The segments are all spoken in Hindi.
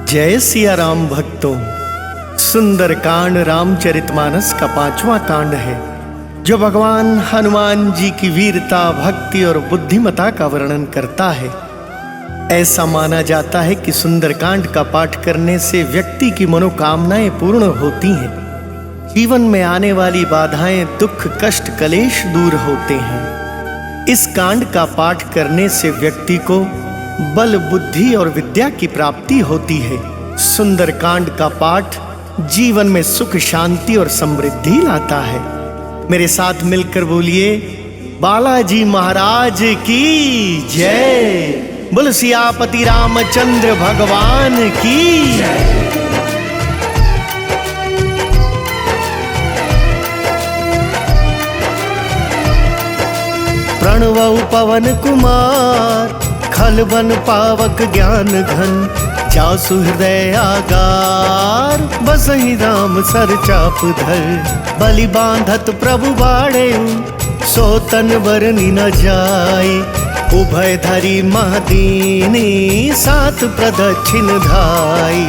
जय सिया राम भक्तों। सुंदर कांड रामचरितमानस का 5वां कांड है, जो भगवान हनुमान जी की वीरता, भक्ति और बुद्धिमता का वर्णन करता है। ऐसा माना जाता है कि सुंदरकांड का पाठ करने से व्यक्ति की मनोकामनाएं पूर्ण होती हैं, जीवन में आने वाली बाधाएं, दुख, कष्ट, कलेश दूर होते हैं। इस कांड का पाठ करने से व्यक्ति को बल, बुद्धि और विद्या की प्राप्ति होती है। सुंदरकांड का पाठ जीवन में सुख, शांति और समृद्धि लाता है। मेरे साथ मिलकर बोलिए, बालाजी महाराज की जय। बोल सियापति रामचंद्र भगवान की जय। प्रणवउ पवन कुमार, खल बन पावक ज्ञान घन, जासु हृदय आगार, बसहि राम सर चाप धर। बलि बांधत प्रभु बाड़े, सो तन बरनि न जाय। उभय धरि महदीनी, सात प्रदक्षिण धाई।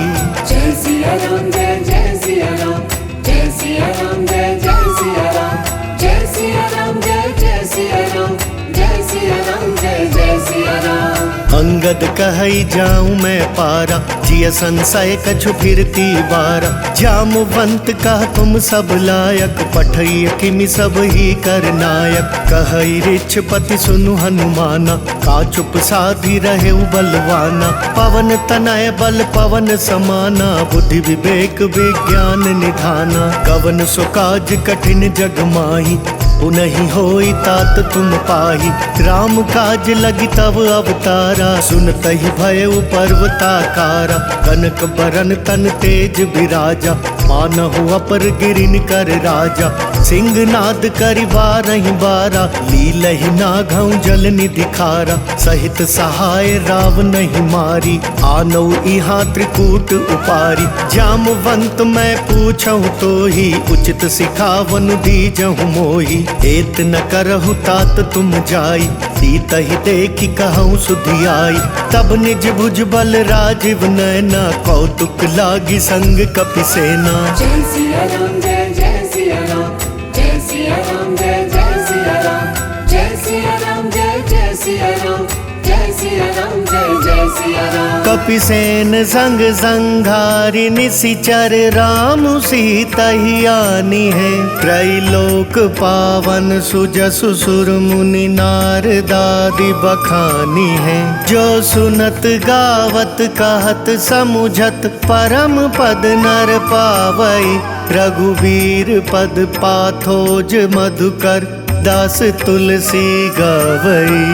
जय सिया राम, जय जय सिया राम, जय सिया राम, जय जय सिया राम, जय सिया राम, जय जय सिया राम, जय सिया राम, जय जय सिया राम। अंगद कहई जाऊं मैं पारा, जिय संशय कछु फिरती बारा। जामवंत कह तुम सब लायक, पठई किमि सब ही कर नायक। कहई रिछपति सुनु हनुमाना, का चुप साधी रहे बलवाना। पवन तनय बल पवन समाना, बुद्धि विवेक विज्ञान निधाना। कवन सो काज कठिन जग माही, उनहि होई तात तुम पाही। राम काज लगी तब अवतारा, सुनतहि भयउ पर्वताकारा। कनक बरन तन तेज बिराजा, मानहु अपर गिरिन कर राजा। सिंहनाद करि बारहि बारा, लीलहि नाघउ जल निधि खारा। सहित सहाय राव नहीं मारी, आनौ इहाँ त्रिकूट उपारी। जामवंत मैं पूछहु तोहि, उचित सिखावन दीजहु मोहि। एत न करहु तात तुम जाई, सीतहि देखि कहूँ सुधियाई। तब निज भुज बल राजीव नैना, कौतुक लागी संग कपि सेना। जय सिया राम, जय जय सिया राम, जय सिया राम, जय जय सिया राम, जय सिया राम, जय जय सिया राम, जय सिया राम, जय जय सिया राम। कपिसेन संग संघारि, निशिचर राम सीतहि आनी है। त्रैलोक पावन सुजसु सुर मुनि नारदादि बखानी है। जो सुनत गावत कहत समुझत, परम पद नर पावई। रघुवीर पद पाथोज मधुकर, दास तुलसी गावई।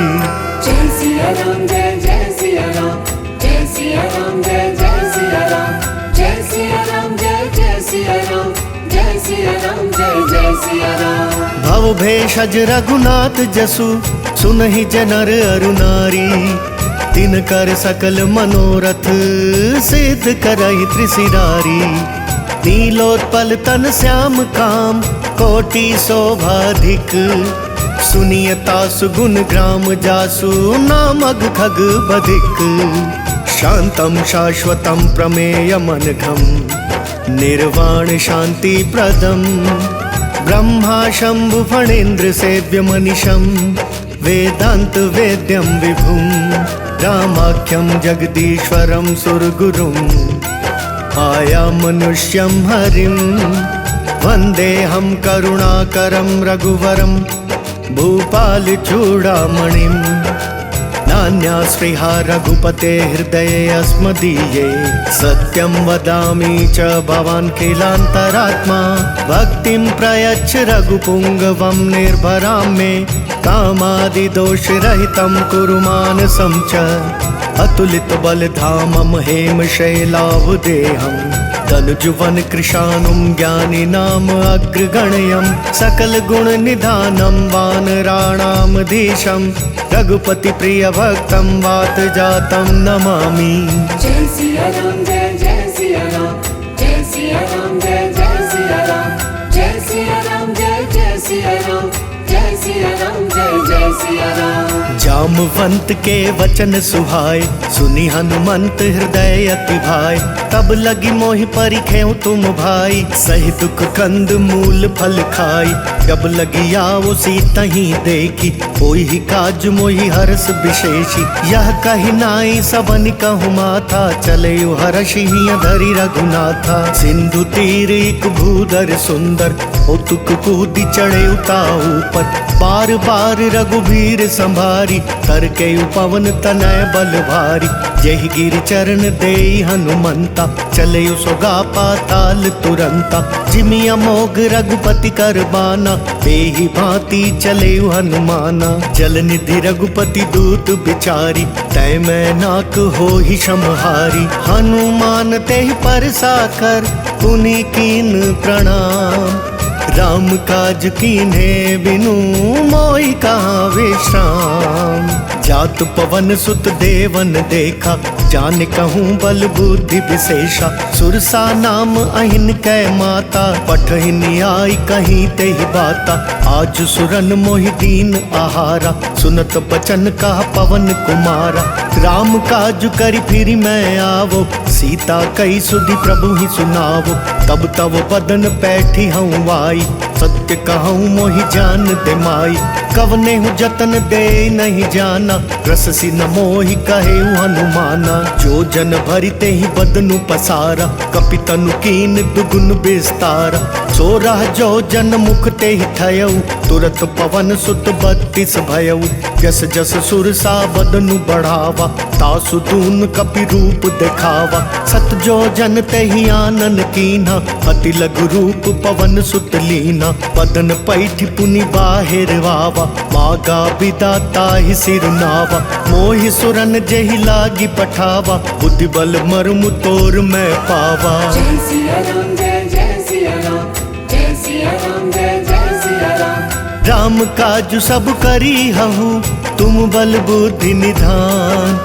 जय सिया राम, जय जय सिया राम, जय सिया राम, जय जय सिया राम, जय सिया राम, जय जय सिया राम, जय सिया राम, जय जय सिया राम। भव भेषज रघुनाथ जसु, सुनहि जनर अरु नारी। तिनकर सकल मनोरथ, सिद्ध करहि त्रिशिरारी। नीलोत्पल तन श्याम काम, कोटि शोभाधिक। सुनियता सुगुण ग्राम जासु, नामग खग बधिक। शांतम शाश्वतम प्रमेयमनघम, निर्वाण शांति प्रदम। ब्रह्मा शंभु फणेन्द्र सेव्य मनिशम, वेदांत वेद्यम विभुम। रामाख्यम जगदीश्वरम सुरगुरुम, आया मनुष्यम हरिम। वंदेहम करुणाकरम रघुवरम, भूपाल चूड़ामणिम। नान्यास्पृहा रघुपते हृदये अस्मदीये। सत्यं वदामि च भवान् किलान्तरात्मा। भक्तिं प्रयच्छ रघुपुङ्गवं निर्भरां मे। कामादिदोषरहितं कुरु मानसं च। अतुलित बलधामं हेम शैलावदेहं। तनुजुवन कृशानुं ज्ञानी नाम अग्रगण्यं। सकल गुण निधानं वानराणां धीशं। रघुपति प्रिय भक्तं वात जातं नमामि। जय सिया राम, जय जय सिया राम, जय सिया राम, जय जय सिया राम, जय सिया राम, जय जय सिया राम, जय सिया राम, जय जय जय सिया राम। जामवंत के वचन सुहाए, सुनी हनुमंत हृदय अति भाए। तब लगी मोहि परिखेउ तुम भाई, सही दुख कंद मूल फल खाई। जब लगी आओ सीतहि देखी, होई ही काज मोहि हर्ष विशेषी। यह कही नाई सबन कहु माथा, चले हर्षि धरि रघुनाथा। सिंधु तीर एक भूधर सुंदर, ओ तुक कूदी चढ़े उता ऊपर। बार बार रघुवीर संभारी, तर के पवन तनय बल भारी। जहि गिर चरण देई हनुमंता, चले सोगा पाताल तुरंता। जिमि अमोघ रघुपति कर बाना, तेहि भांति चले हनुमाना। जल निधि रघुपति दूत बिचारी, तय मैं नाक हो ही समहारी। हनुमान तेहि परसा कर, पुनि कीन प्रणाम। राम काज कीन्हे बिनु, मोहि कहाँ विश्राम। जात पवन सुत देवन देखा, जान कहूँ बल बुद्धि विशेषा। सुरसा नाम अहिन कै माता, पठहिन आई कहीं तेहि बाता। आज सुरन मोहि दीन आहारा, सुनत बचन कहा पवन कुमारा। राम काज करि फिर मैं आवो, सीता कई सुधि प्रभु ही सुनावो। तब तब बदन पैठी हूँ आई, सत्य कहूँ मोहि जान दे माई। कवने हूँ जतन दे नहीं जाना, रस सी न मोहि कहे हनुमाना। जो जन भरिते ही बदनु पसारा, कपि तनु कीन दुगुन विस्तारा। सो रह जो जन मुख ते ही थयऊ, तुरत पवन सुत 32 भयऊ। जस जस सुरसा बदनु बढ़ावा, तासु दून कपि रूप दिखावा। सत जो जन ते ही आनन कीन्हा, अति लघु रूप पवन सुत लीना। बदन पैठी पुनि बाहिर वावा, मागा विदाता ही सिर नावा। मोहि सुरन जेहि लागी पठावा, बुद्धि बल मर्म तोर मैं पावा। जय सिया राम जय जय सिया राम, जय सिया राम जय जय सिया राम। राम काज सब करी हहु, तुम बल बुद्धि निधान।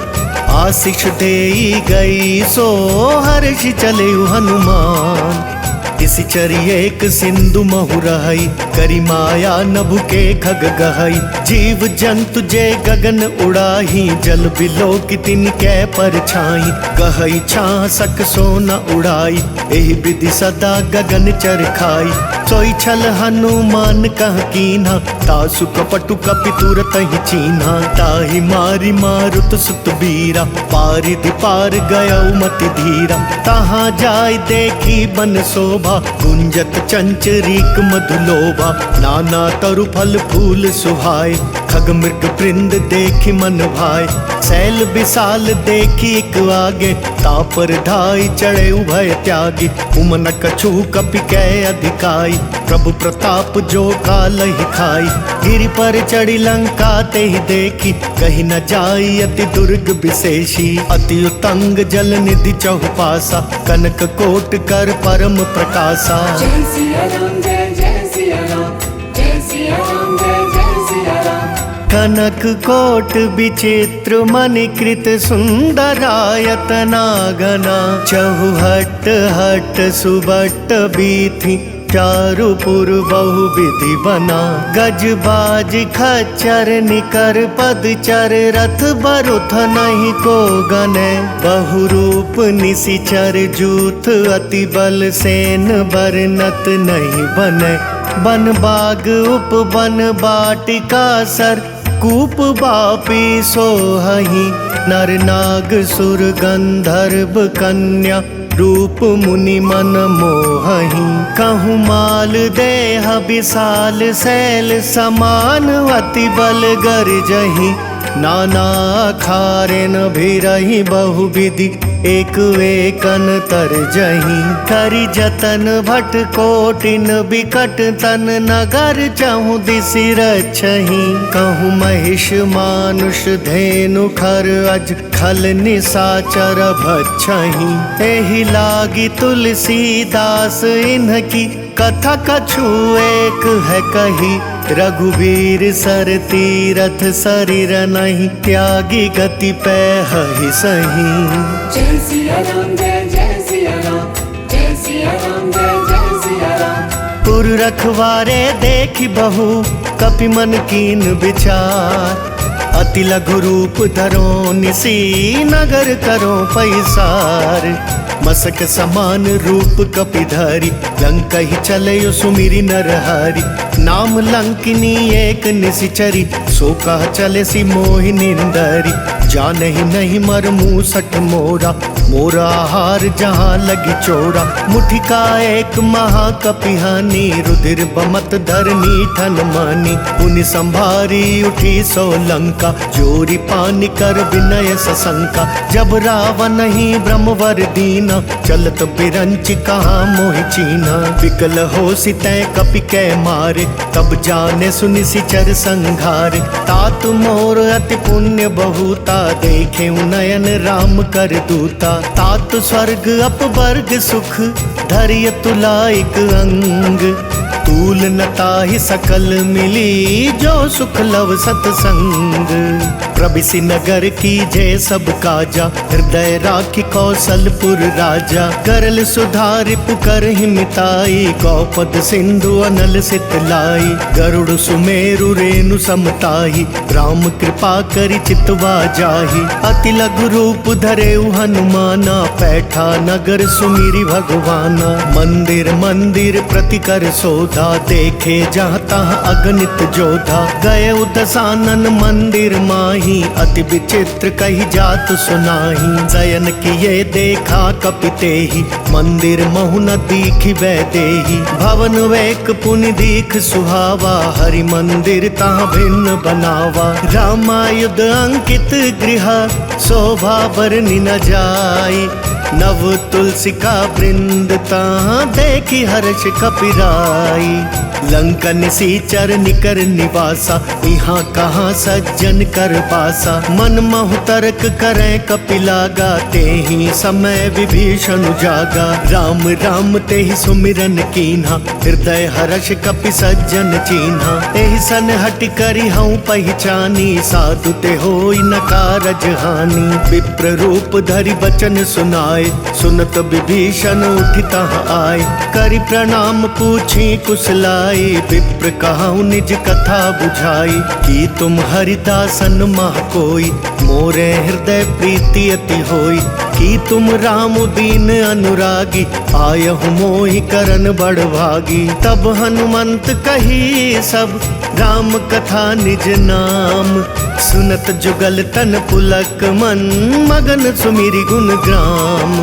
आशीष देई गई सो हर्षि चले हनुमान। इसी चरिए एक सिंधु महु रहई, करी माया नभु के खग गहई। जीव जंतु जे गगन उड़ाही, जल बिलो की तिनकै परछाई। गहई छां सक सोना उड़ाई, एहि विधि सदा गगन चरखाई। सोई छल हनुमान कह कीन्हा, तासु कपटु कपि तुरत ही चीन्हा। ताहि मारी मारुत सुत बीरा, पारिधि पार गयउ मति धीरा। तहाँ जाय देखी बन शोभा, गुंजत चंचरीक मधुलोभा। नाना तरु फल फूल सुहाए, खग मृग वृंद देखी मन भाए। शैल विशाल देखी एक आगे, तापर ढाई चढ़े उभय त्यागी। उमन कछु कपि कै अधिकाई, प्रभु प्रताप जो काल ही खाई। गिरि पर चढ़ी लंका ते ही देखी, कहीं न जाई अति दुर्ग विशेषी। अति उतंग जल निधि चहुपासा, कनक कोट कर परम प्रकाशा। जय सिया राम जय जय सिया राम, जय सिया राम जय जय सिया राम। कनक कोट विचित्र मणिकृत सुंदरायतना घना। चहुहट हट सुबट बीथी, चारुपुर बहु विधि बना। गज बाज खच्चर निकर पदचर, रथ बरुथ नहीं को गने। बहुरूप निशिचर जूथ, अति बल सेन बरनत नहीं बने। बन बाग उपवन बाटिका सर, कूप बापी सोहहि। नर नाग सुर गंधर्व कन्या, रूप मुनि मन मोहहि। कहूँ माल देह विशाल शैल समान, अति बल गर्जहि। नाना खारेन भिरहि बहुविधि, एक वेकन तरजहि। करि जतन भट कोटिन बिकट तन, नगर चहु दिसि रक्षहि। कहूँ महिष मानुष धेनु खर, अज खल निशाचर भक्षहि। एहि लागी तुलसीदास इन्हकी, कथा कछु एक है कही। रघुवीर सर तीरथ शरीर नहीं, त्यागी गति पै हहि सही। जय सिया राम जय जय सिया राम, जय सिया राम जय जय सिया राम। रखवारे देखी बहु कपि मन कीन विचार। अति लघु रूप धरो निसी नगर करो पैसार। मसक समान रूप कपिधारी लंका ही चले सुमिरी नरहारी। नाम लंकिनी एक निशिचरी सो कह चले सी मोहि निंदरी। जान ही नहीं मर मुँह सठ मोरा मोरा हार जहाँ लगी चोरा। मुठि का एक महाकपिहानी रुधिर बमत धरनी ठन मानी। पुनि संभारी उठी सो लंका जोरी पानी कर विनय सशंका। जब रावण ही ब्रह्मवर दीना चलत बिरंच कहाँ मोहि चीना। विकल हो सितै कपि कै मारे तब जाने सुनि सिचर संघारे। तात मोर अति पुण्य बहुता देखे नयन राम कर दूता। तात स्वर्ग अपवर्ग सुख धैर्य तुलाइक अंग। तूल न ताहि सकल मिली जो सुख लव सतसंग। प्रभिसि नगर की जय सब काजा हृदय राखी कौशलपुर राजा। करल सुधारि पुकर हिमिताई गौपद सिंधु अनल सितलाई। गरुड़ सुमेरु रेणु समताही राम कृपा करि चितवा जाही। अति लघु रूप धरे हनुमाना पैठा नगर सुमिरी भगवाना। मंदिर मंदिर प्रति कर सोधा देखे जहाँ तहाँ अगणित जोधा। गए दशानन मंदिर माही अति विचित्र कही जात सुनाही। शयन किए देखा कपिते ही मंदिर महु न दीखि वैदेही। भवन वेक पुनि दीख सुहावा हरि मंदिर तहाँ भिन्न बनावा। रामायुध अंकित गृह शोभा बरनि न जाई। नव तुलसी का वृंद तहाँ देखी हर्ष कपिराई। लंका निसीचर निकर निवासा यहाँ कहाँ सज्जन कर बासा। मन महु तर्क करें कपिलागा ते ही समय विभीषण जागा। राम राम ते ही सुमिरन कीन्हा हृदय हर्ष कपि सज्जन चीन्हा। एहि सन हट करी हूँ पहचानी साधु ते होई न कारज हानि। विप्र रूप धरि बचन सुनाए सुनत विभीषण उठिता आए। करि प्रणाम पूछी कुशलाई विप्र कहूँ निज कथा बुझाई। कि तुम हरिदासन मह कोई मोरे हृदय प्रीति अति होई। कि तुम राम दीन अनुरागी आयहु मोहि करन बड़ भागी। तब हनुमंत कही सब राम कथा निज नाम। सुनत जुगल तन पुलक मन मगन सुमिरि गुण ग्राम।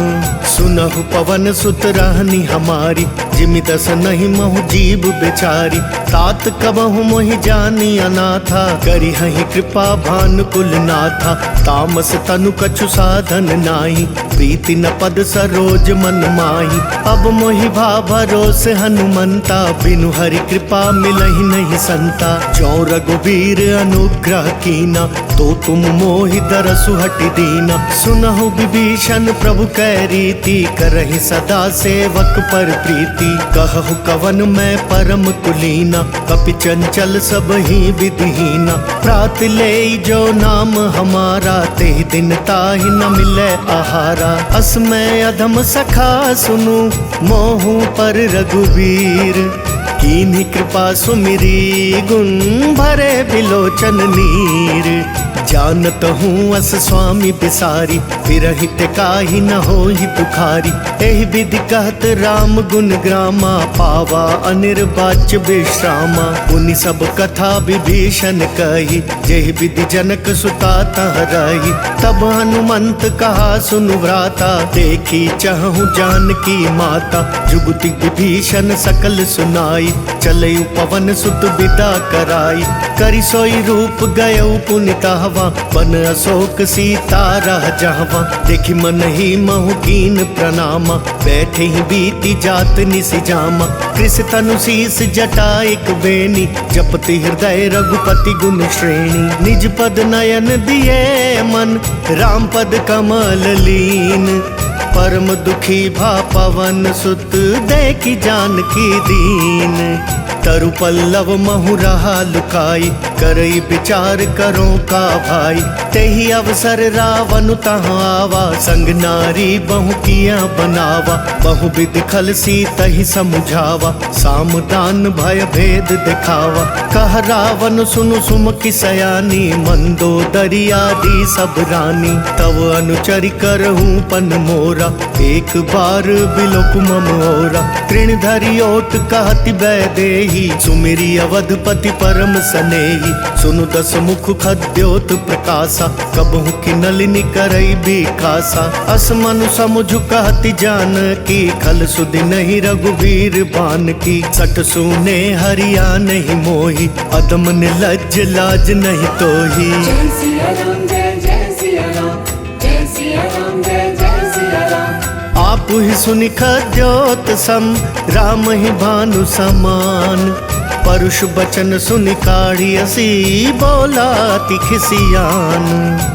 सुनहु पवन सुत रहनी हमारी जिमि दस नहीं महु जीव बेचारी। तात कबहु मोहि जानी अनाथा करी हहि कृपा भानुकुल नाथा। तामस तनु कछु साधन नाही प्रीति न पद सरोज मन माही। अब मोहि भा भरोस हनुमंता बिनु हरि कृपा मिलहि नहीं संता। जो रघुबीर अनुग्रह कीना तो तुम मोहि दरसु हटि दीना। सुनहु विभीषण प्रभु कै रीति करहि सदा सेवक पर प्रीति। कहु कवन मैं परम कुलीना कपि चंचल सब ही विधिहीना। प्रात ले जो नाम हमारा ते दिन ताहि न मिले आहारा। असमय अधम सखा सुनु मोहु पर रघुबीर। कीन्ही कृपा सुमिरी गुण भरे बिलोचन नीर। जानत हूँ अस स्वामी बिसारी विरहित काहि न होहि दुखारी। एहि विधि कहत राम गुण ग्रामा पावा अनिर्वाच्य विश्रामा। उनि सब कथा विभीषण कही जेहि विधि जनक सुता तह रही। तब हनुमंत कहा सुनु भ्राता देखी चहु जानकी माता। जुगति विभीषण सकल सुनाई चलयु पवन सुत विदा कराई। करि सोई रूप गयउ पुनि तहवा बन अशोक सीता रह जहवा। देखि मन ही महु कीन प्रणामा बैठे ही बीती जात निसि जामा। कृष तनु शीस जटा एक बेनी जपति हृदय रघुपति गुण श्रेणी। निज पद नयन दिए मन राम पद कमल लीन। परम दुखी भा पवन सुत देखी जानकी दीन। तरु पल्लव महु रहा लुकाई करई विचार करो का भाई। तेहि अवसर रावण तहाँ आवा संग नारी बहु किया बनावा। बहु विधि खल सी तहि समुझावा सामदान भय भेद दिखावा। कह रावण सुनु सुमकी सयानी मंदो दरियादी सब रानी। तव अनुचरि करहूँ पन मोरा एक बार बिलोक मम ओरा। तृण धरि ओट कहति बैदेही सुमिरी अवधपति परम सनेही। सुनु दस मुख खद्योत प्रकाशा कबहु की नलिनी करई बिकासा। असमनु समुझ कहति जानकी खल सुधि नहीं रघुवीर बान की। सठ सुने हरिया नहीं मोही अदम निर्लज्ज लाज नहीं तोही। जय सिया राम जय जय सिया राम जय सिया राम जय जय सिया राम। आप ही सुनि खद्योत सम राम ही भानु समान। परुष बचन सुनि काढ़ियसी बोलाति खिसियान।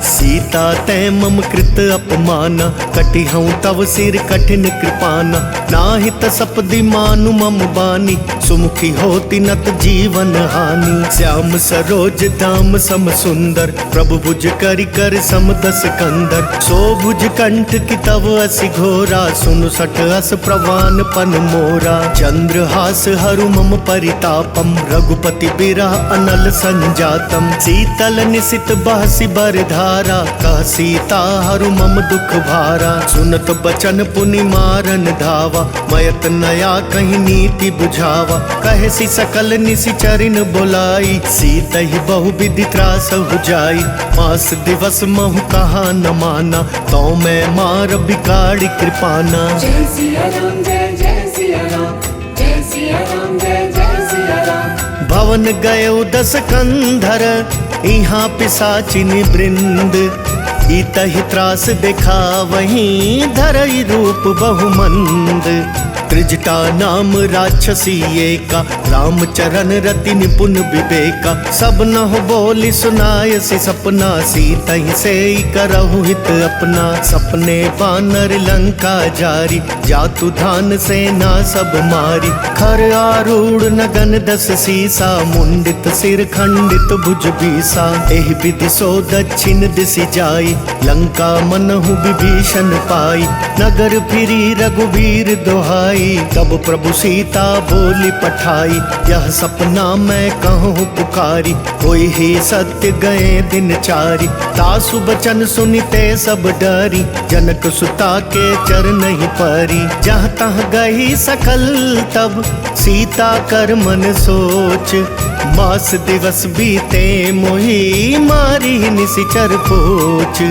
सीता तै मम कृत अपमाना कटि हूँ तव सिर कठिन कृपाना। नाहित सपदि मानु मम बानी सुमुखी होती नत जीवन हानि। श्याम सरोज दाम सम सुंदर प्रभु भुज करि कर सम दस कंदर। सो भुज कंठ की तव असि घोरा सुनु सठ अस प्रवान पन मोरा। चंद्रहास हरु मम परितापम रघुपति बिरह अनल संजातम। शीतल निशित बहसी बरधारा कह सीता हरु मम दुख भारा। सुनत बचन पुनि मारन धावा मयत नया कहीं नीति बुझावा। कहे सी सकल निशि चरिन बोलाई सीत ही बहु विधि त्रास हो जाई। मास दिवस महु कहा न माना तो मैं मार बिगाड़ी कृपाना। जय सिया राम जय जय सिया राम जय सिया राम जय जय सिया राम। भवन गयो दस कंधर यहाँ पिसाचिनी वृंद। इतहि त्रास देखा वहीं धरई रूप बहुमंद। त्रिजटा नाम राक्षसी एका राम चरण रति निपुण विवेका। सब न हो बोली सुनाय सी सपना सीता ही से करहु हित अपना। सपने बानर लंका जारी जातु धान सेना सब मारी। खर आरूढ़ नगन दस सीसा मुंडित सिर खंडित भुज बीसा। एहि विधि सो दक्षिण दिशि जाई लंका मनहु विभीषण पाई। नगर फिरी रघुवीर दोहाई तब प्रभु सीता बोली पठाई। यह सपना मैं कहूँ पुकारी कोई ही सत्य गए दिन चारी। तासु बचन सुनिते सब डरी जनक सुता के चरण ही परी। जहाँ तहाँ गई सकल तब सीता कर मन सोच। मास दिवस बीते मोही मारी निशिचर पोच।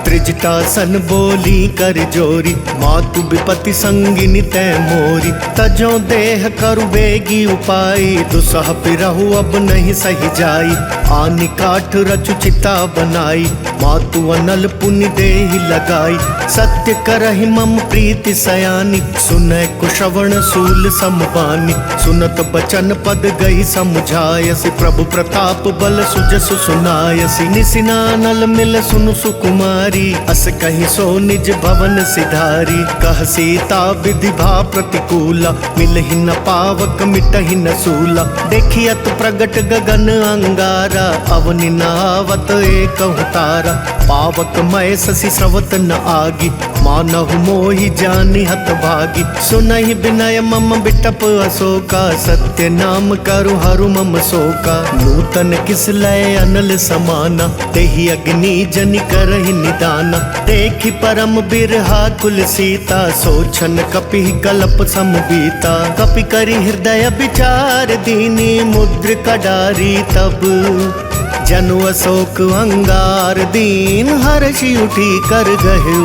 त्रिजटा सन बोली कर जोरी मातु विपति संगिनी तै मोरी। तजो देह करु बेगी उपाई दुसह पिरहु अब नहीं सही जाई। आनि काठ रचु चिता बनाई मातु अनल पुनि देहि लगाई। सत्य करहि मम प्रीति सयानी सुनय कुशवण सूल समबानी। सुनत बचन पद गई समुझायसी प्रभु प्रताप बल सुजसु सुनायसी। निसिनानल मिल सुनु सुकुमारी अस कहीं सो निज भवन सिधारी। कह सीता विधि भा प्रतिकूला मिलहि न पावक मिटहि न सूला। देखियत प्रगट गगन अंगारा अवनि नावत एकहु तारा। पावक मय शशि स्रवत न आगी मानहु मोहि जानि हत भागी। सुनहि विनय मम बिटप अशोका सत्य नाम करु हरु मम शोका। नूतन किस लय अनल समाना तेहि अग्नि जनि करहि निदाना। देखि परम बिरहा कुल सीता सोचन कपि कल्प समबीता। कपि करि हृदय विचार दीनी मुद्र कडारी तब। जनु अशोक अंगार दीन हर्षि उठी कर गहु।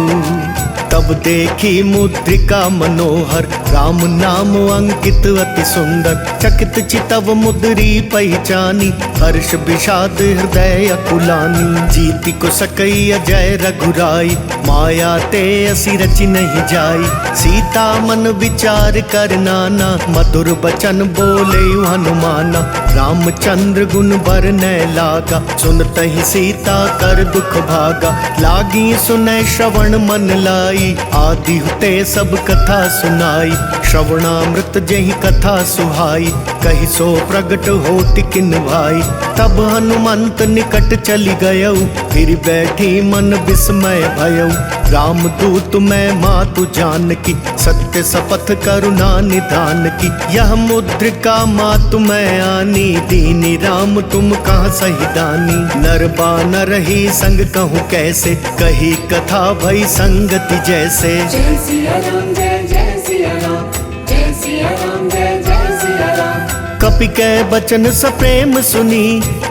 तब देखी मुद्रिका मनोहर राम नाम अंकित अति सुंदर। चकित चितव मुद्री पहचानी हर्ष विषाद हृदय अकुलानी। जीति को सकई अजय रघुराई माया ते असी रचि नहीं जाई। सीता मन विचार कर नाना मधुर बचन बोले हनुमाना। रामचंद्र गुण बरनै लागा सुनत ही सीता कर दुख भागा। लागी सुनै श्रवण मन लाई आदि हुते सब कथा सुनाई। श्रवणामृत जही कथा सुहाई, कही सो प्रगट होति किन भाई। तब हनुमंत निकट चली गयऊ, फिर बैठी मन विस्मय भयऊ। राम दूत मैं मातु जानकी, सत्य शपथ करुणा निधान की। यह मुद्रिका मातु मैं आनी, दीनी राम तुम कहाँ सही दानी। नर बानर ही संग कहूँ कैसे, कही कथा भई संगति जैसे। जय सिया राम जय जय सिया राम, जय सिया राम जय जय सिया राम। कपि कै बचन सप्रेम सुनी,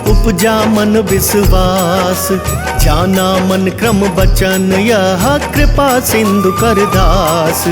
उपजा मन विश्वास। जाना मन क्रम बचन यह कृपा सिंधु कर दास।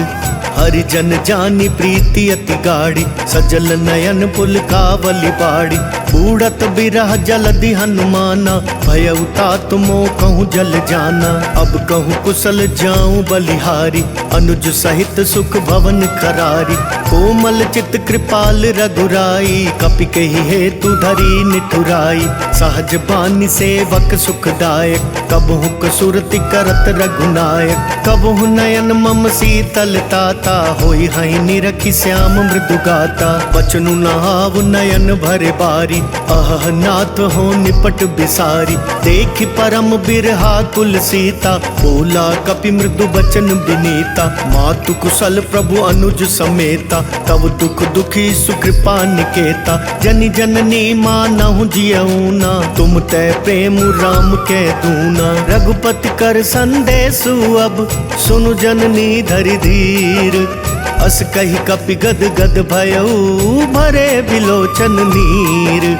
हरिजन जानी प्रीति अति गाढ़ी, सजल नयन पुल कावली बाड़ी। बूढ़त बिरह जलधि हनुमाना, भयउ तात मोह कहूँ जल जाना। अब कहूँ कुशल जाऊं बलिहारी, अनुज सहित सुख भवन करारी। कोमल चित कृपाल रघुराई, कपि कही हेतु धरी निठुराई। सहज बानी सेवक सुखदायक, कबहु कसुरति करत रघुनायक। कबहु नयन मम शीतल ताता, होई हई निरखी श्याम मृदु गाता। बचनु नहाव नयन भरे बारी, अह नाथ हो निपट बिसारी। देखि परम बिरहा कुल सीता, बोला कपि मृदु बचन बिनीता। मातु कुशल प्रभु अनुज समेता, तब दुख दुखी सुकृपा निकेता। जनि जननी मानहु जियऊना, तुम तै प्रेम राम के दूना। रघुपति कर संदेशु अब, सुनु जननी धरि धीर। अस कही कपि गद गद भयऊ, भरे बिलोचन नीर।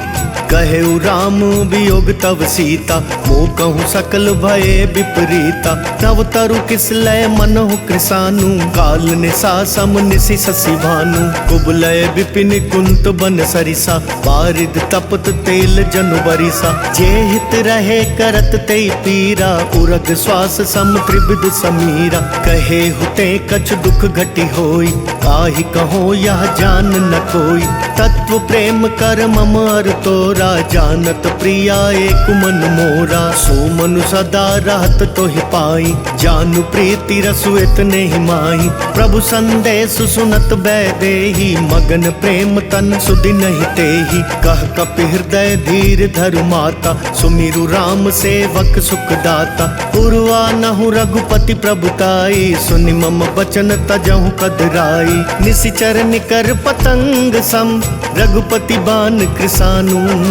कहेउ राम वियोग तव सीता, मोह कहूँ सकल भये विपरीता। तव तरु किसलय मनहु कृसानु, काल निसा सम निशि शशि भानु। कुबलय विपिन कुंत बन सरिसा, बारिद तपत तेल जनु बरिसा। जे हित रहे करत ते पीरा, उरग श्वास सम त्रिविध समीरा। कहे हुते कछ दुख घटी होई, काहि कहो यह जान न कोई। तत्व प्रेम कर मम अर तोरा, जानत प्रिया एक मन मोरा। सो मनु सदा रहत तोहि पाई, जानु प्रीति रसु इतने ही माही। प्रभु संदेश सुनत बैदेही, मगन प्रेम तन सुधि नहीं तेही। कह कपि हृदय धीर धरु माता, सुमिरु राम सेवक सुख दाता। पुरवा नहु रघुपति प्रभुताई, सुनि मम बचन तजहु कदराई। निशिचर निकर पतंग सम, रघुपति बान कृसानु।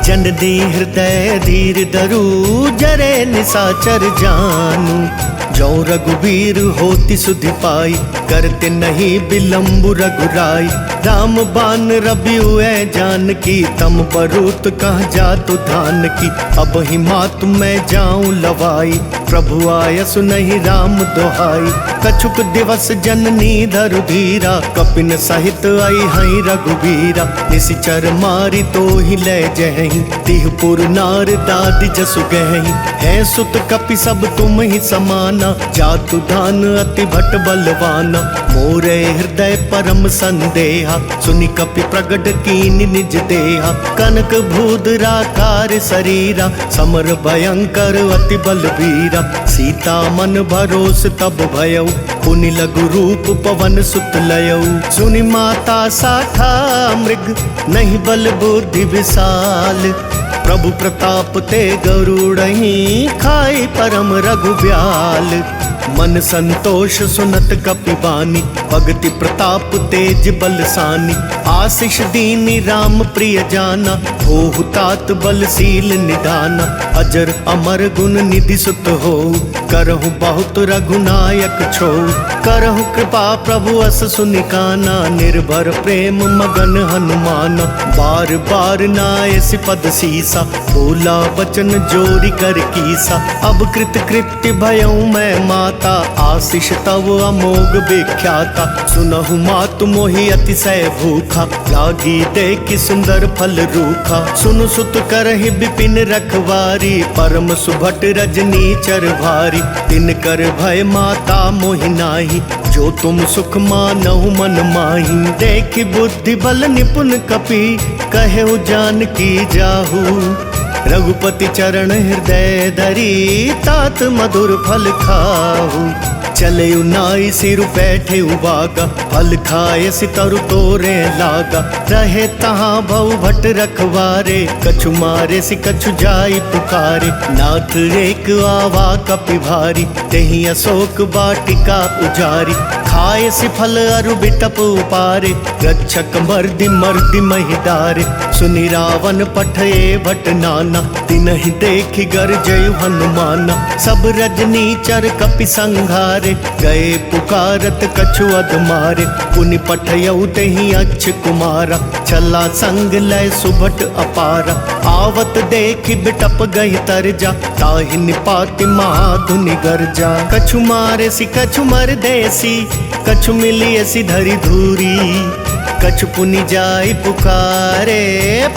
जन दी हृदय धीर धरु, जरे निशाचर जानू। जो रघुबीर होति सुधि पाई, करते नहीं विलम्बु रघुराई। राम बान रबियु ऐ जानकी, तम बरूत कहाँ जातु धान की। अब ही मातु मैं जाऊं लवाई, प्रभु आयसु नहीं राम दोहाई। कछुक दिवस जननी धरु धीरा, कपिन सहित आई हई रघुबीरा। निशिचर मारी तो ही ले जहीं, तिहपुर नार दादि जसु गहीं। है सुत कपि सब तुम ही समाना, जातु धान अति भट बलवाना। मोरे हृदय परम संदेहा, सुनि कपि प्रगट कीनि निज देहा। कनक भूधराकार शरीरा, समर भयंकर अति बलबीरा। सीता मन भरोस तब भयऊ, पुनि लघु रूप पवन सुत लयऊ। सुनि माता साखा मृग, नहीं बल बुद्धि विशाल। प्रभु प्रताप ते गरुड़हि, खाई परम रघुब्याल। मन संतोष सुनत कपि बानी, भगति प्रताप तेज बलसानी। आशीष दीनी राम प्रिय जाना, होहु तात बलशील निधाना। अजर अमर गुण निधि सुत हो, करहु बहुत रघुनायक छो। करहु कृपा प्रभु अस सुनिकाना, निर्भर प्रेम मगन हनुमाना। बार बार नायसि पद सीसा, बोला वचन जोरी कर कीसा। अब कृत कृत्य भयऊ मैं माता, आशीष तव अमोघ विख्याता। सुनहु मातु मोहि अतिशय भूखा, लागी देखि सुंदर फल रूखा। सुनु सुत करहि विपिन रखवारी, परम सुभट रजनी चर भारी। तिन कर भय माता मोहि नाही, जो तुम सुख मानहु मन माही। देखि बुद्धि बल निपुण कपि, कहेउ जानकी जाहू। रघुपति चरण हृदय धरी, तात मधुर फल खाहू। चले उनाई सिर बैठे उबागा, फल खाए सितरु तोरे लागा। रहे तहाँ भव भट रखवारे, कछु मारे सि कछु जाई पुकारे। नाथ एक आवा कपि भारी, तेहि अशोक वाटिका उजारी। खाए सि फल अरु बिटप उपारे, रक्षक मर्दि मर्दि महि डारे। सुनि रावण पठये भट नाना, तिनहि देखि गरजयु हनुमाना। सब रजनीचर कपि संघारे, गए पुकारत कछु अधमारे। पुनि पठयउ तेहि अच्छ कुमारा, चला संग लय सुभट अपारा। आवत देखि बिटप गहि तरजा, ताहि निपाति महाधुनि गरजा। कछु मारे सि कछु मर देसी, कछु मिलिए सि धरि धूरी। कछु पुनि जाई पुकारे,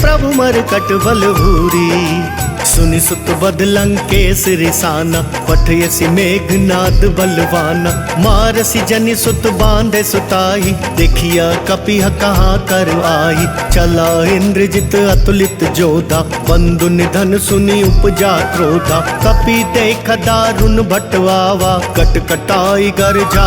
प्रभु मरकट बल भूरी। सुनि सुत बद लंकेश रिसाना, पठयसि मेघनाद बलवाना। मारसि जनि सुत बांधे सुताही, देखिया कपिह कहाँ कर आई। चला इंद्रजित अतुलित जोधा, बंधु निधन सुनि उपजा क्रोधा। कपि देख दारुण भटवावा, कट कटाई गरजा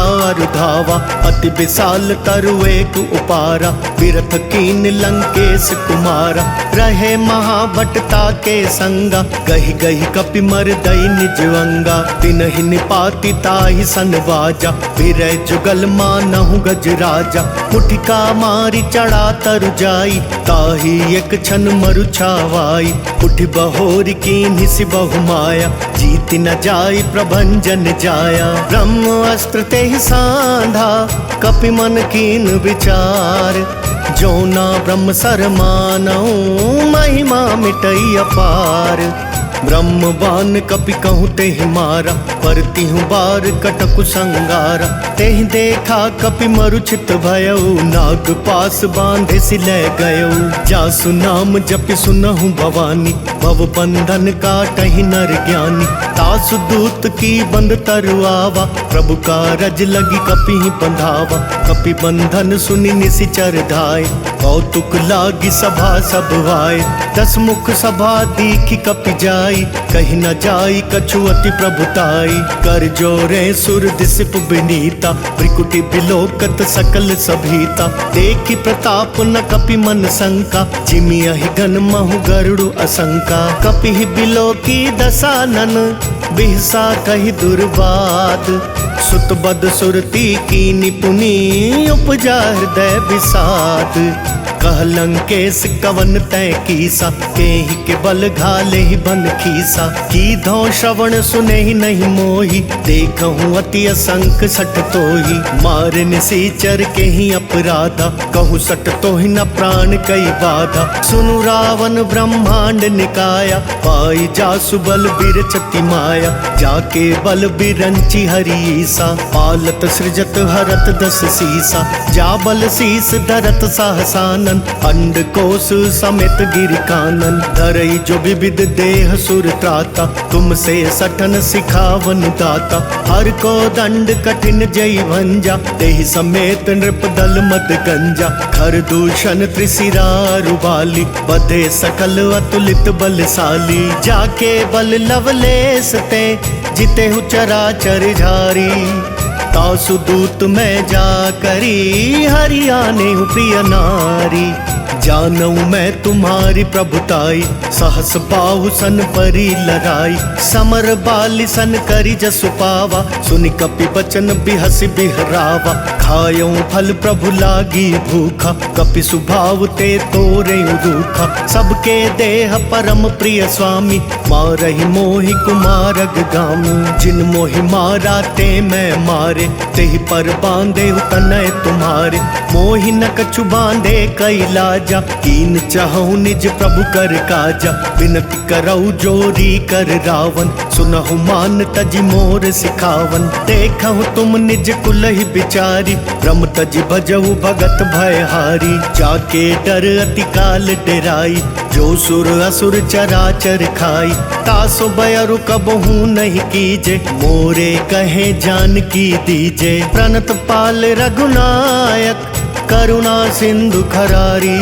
धावा। अति विशाल तरु एक उपारा, बिरथ कीन लंकेश कुमारा। रहे महाभटता के संगा, गहि गहि कपि मर दई निज अंगा। तिनहि निपाति ताहि सनवाजा, फिरै जुगल मानहु गजराजा। मुठिका मारि चढ़ा तरु जाई, ताहि एक क्षण मरु छावाई। उठि बहोरि कीन्हि सि बहु माया, जीति न जाई प्रभंजन जाया। ब्रह्म अस्त्र तेहि सांधा, कपि मन कीन विचार। जो ना ब्रह्म सर मानऊ, महिमा मिटई अपार। ब्रह्म बान कपि कहूँ तेहि मारा, परतिहु बार कटकु संगारा। तेहि देखा कपि मरुचित भयऊ, नाग पास बांधे सि लै गयऊ। जासु नाम जपि सुनहु भवानी, भव बंधन काटहि नर ज्ञानी। तासु दूत की बंद तरु आवा, प्रभु कारज लगी कपि बंधावा। कपि बंधन सुनि निशिचर धाय, कौतुक लागी सभा सब आए। दस मुख सभा दीखि कपि जाई, कहि न जाई कछु अति प्रभुताई। कर जोरे सुर दिसिप बिनीता, भ्रिकुटि बिलोकत सकल सभीता। देखि प्रताप न कपि मन शंका, जिमियहि गन महु गरुड़ असंका। कपि बिलोकी दसानन, बिहसा कहि दुर्बाद। सुत बद सुरती कीनि पुनि, उपजा हृदय विषाद। कह लंकेश कवन तै कीसा, केहि के बल घाले ही बन खीसा। की धौ श्रवण सुने ही नहीं मोही, देखहूँ अति असंख सठ तोही। मारे निसीचर के ही अपराधा, कहूँ सठ तो ही न प्राण कई बाधा। सुनु रावण ब्रह्मांड निकाया, पाई जासु बल बिरचति माया। जाके बल बिरंची हरीसा, पालत सृजत हरत दस सीसा। जा बल शीस धरत सहसानन, अंड कोश समेत गिर कानन। धरई जो विविध देह सुर त्राता, तुमसे सठन सिखावन दाता। हर को दंड कठिन जय भंजा, तेहि समेत नृप दल मद गंजा। खर दूषण त्रिशिरा रुबाली, बधे सकल अतुलित बलशाली। जाके बल लवलेस ते, जिते हु चराचर झारी। तासु दूत मैं जा करी, हरियाने हूँ प्रिय नारी। जानऊ मैं तुम्हारी प्रभुताई, सहस बाहु सन परी लड़ाई। समर बाली सन करी जसु पावा, सुनि कपि बचन बिहसि बिहरावा। खायऊ फल प्रभु लागी भूखा, कपि सुभाव ते तोरे रूखा। सबके देह परम प्रिय स्वामी, मारहि मोहि कुमारग गामी। जिन मोहि मारा ते मैं मारे, तेहि पर बांधे तनय तुम्हारे। मोहि न कछु बांधे कैलाजा, कीन चाहूँ निज प्रभु कर काजा। विनती करऊ जोरी कर रावण, सुनहु मान तजि मोर सिखावन। देखहु तुम निज कुलहि बिचारी, ब्रह्म तजि भजहु भगत भयहारी। जाके डर अति काल डेराई, जो सुर असुर चराचर खाई। तासो बयरु कबहू नहीं कीजे, मोरे कहे जानकी दीजे। प्रणत पाल रघुनायक, करुणा सिंधु खरारी।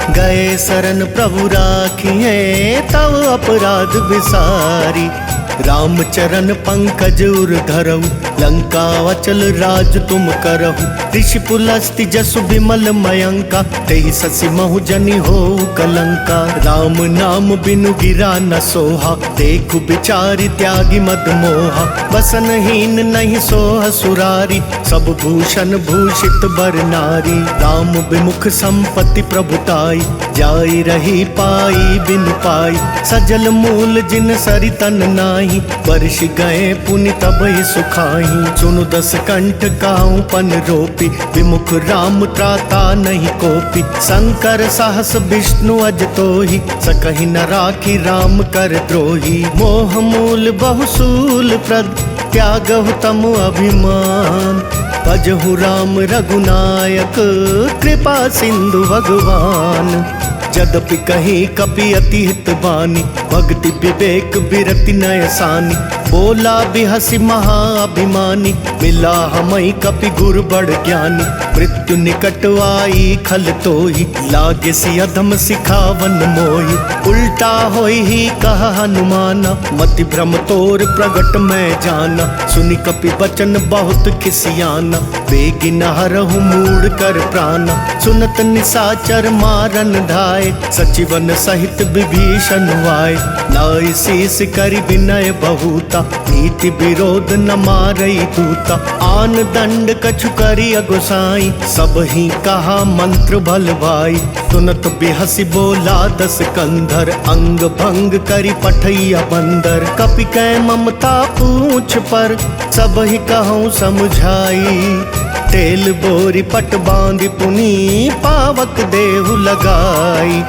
गए शरण प्रभु राखिए तव अपराध विसारी। राम चरण पंकज उर धरऊ लंका अचल राज तुम करहु। ऋषि पुलस्ति जसु विमल मयंका तेहि ससि महु जनि हो कलंका। राम नाम बिनु गिरा न सोहा देखु बिचारी त्यागी मद मोहा। बसनहीन नहीं सोह सुरारी सब भूषण भूषित बर नारी। राम विमुख संपत्ति प्रभुताई जाई रही पाई बिनु पाई। सजल मूल जिन सरि तन नाही वर्ष गए पुनि तब ही सुखाई। सुनु दस कंठ काहू पन रोपी विमुख राम त्राता नहीं कोपी। शंकर साहस विष्णु अज तोहि सकहि न राखी राम कर द्रोही। मोह मूल बहुसूल प्रद त्यागहु तम अभिमान। भजहु राम रघुनायक कृपा सिंधु भगवान। जदपि कहीं कपि अति हित बानी भक्ति विवेक बिरति नय सानी। बोला बिहसि महाअभिमानी मिला हमई कपि गुर बड़ ज्ञानी। मृत्यु निकट आई खल तोहि लागे सि अधम सिखावन मोहि। उल्टा होई ही कहा हनुमाना मति भ्रम तोर प्रगट मैं जाना। सुनि कपि बचन बहुत खिसियाना बेगी न हरहु मूड कर प्राणा। सुनत निसाचर मारन धाय सचिवन सहित विभीषण वाय। नाई शीस करि विनय बहुता नीति विरोध न मारई दूता। आन दंड कछु करि अगुसाई सब ही कहा मंत्र भल भाई। सुनत बिहसि बोला दस कंधर अंग भंग करि पठैया बंदर। कपि कै ममता पूछ पर सब ही कहूँ समझाई। तेल बोरी पट बांधि पुनि पावक देहु लगाई।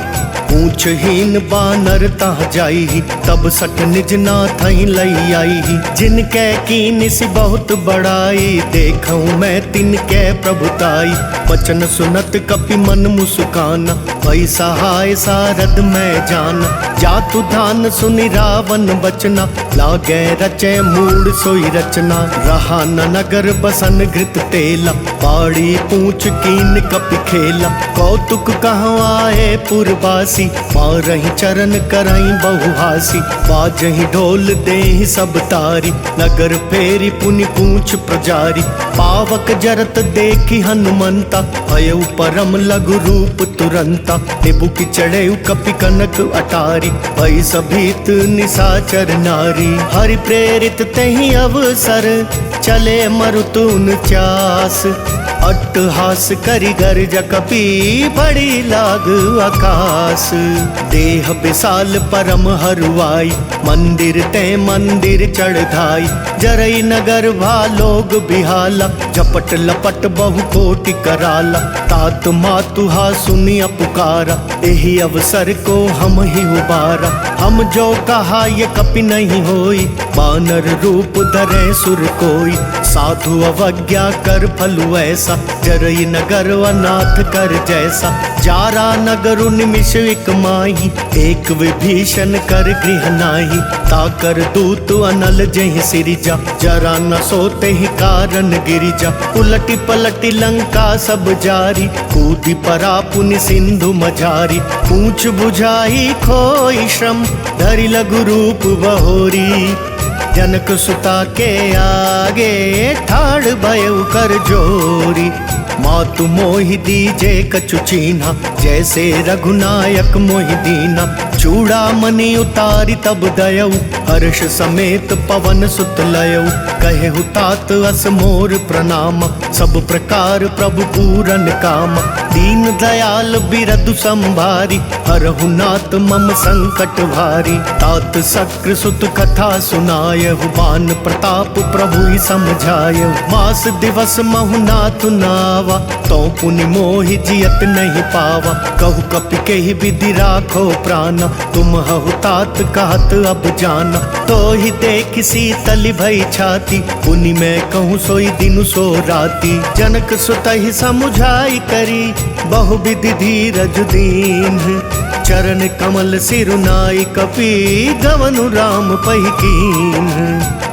पूछहीन बानर तह जाई तब सठ निज नाथई लई आई। जिनके कीन सि बहुत बड़ाई देखूं मैं तिनके प्रभुताई। वचन सुनत कपि मन मुस्काना भई सहाय सारद मैं जाना। जातु धान सुनि रावण बचना लागे रचे मूड सोई रचना। रहा न नगर बसन घृत तेला पाड़ी पूछ कीन कपि खेला। कौतुक कहाँ आए पुरवासी मारहि चरण करई बहुहासी। बाजहि ढोल देहि सब तारी नगर फेरी पुनि पूछ प्रजारी। पावक जरत देखि हनुमंता भयउ परम लघु रूप तुरंता। निबु की चढ़ेउ कपि कनक अटारी भई सभीत निसाचर नारी। हरि प्रेरित तेहि अवसर चले मरुतुन चास। अट्टहास करि गर्ज कपि बड़ी लाग आकाश। देह विशाल परम हरुआई मंदिर ते मंदिर चढ़ाई। जरई नगर भालोग बिहाला झपट लपट बहु कोटि कराला। तात मातुहा सुनिया पुकारा एहि अवसर को हम ही उबारा। हम जो कहा ये कपि नहीं होई बानर रूप धरे सुर कोई। साधु अवज्ञा कर फलु ऐसा जरई नगर अनाथ कर जैसा। जारा नगर निमिष एक माही एक विभीषण कर गृह नाही। ताकर दूत अनल जहि सिरिजा जरा न सोते ही कारण गिरिजा। उलटी पलटी लंका सब जारी कूदी परा पुनि सिंधु मझारी। पूछ बुझाई खोई श्रम धरि लघु रूप बहोरी। जनक सुता के आगे ठाड़ भयउ कर जोरी। मातु मोहि दीजे कछु चीन्हा जैसे रघुनायक मोहि दीना। चूड़ामणि उतारी तब दयऊ हर्ष समेत पवन सुत लयऊ। कहेहु तात अस मोर प्रणाम सब प्रकार प्रभु पूरन काम। दीन दयाल बिरदु संभारी हरहु नाथ मम संकट भारी। तात शक्र सुत कथा सुनायहु बान प्रताप प्रभु ही समझायहु। मास दिवस महु नाथ नावा तो पुनि मोहि जियत नहीं पावा। कहु कपि केहि विधि राखो प्राण तुम हहु तात कहत अब जाना। तो ही देख शीतल भई छाती पुनि मैं कहूँ सोई दिनु सो राती। जनक सुतहि समुझाई करी बहु विधि धीरज दीन। चरण कमल सिरुनाई कपि गवनु राम पहिकीन।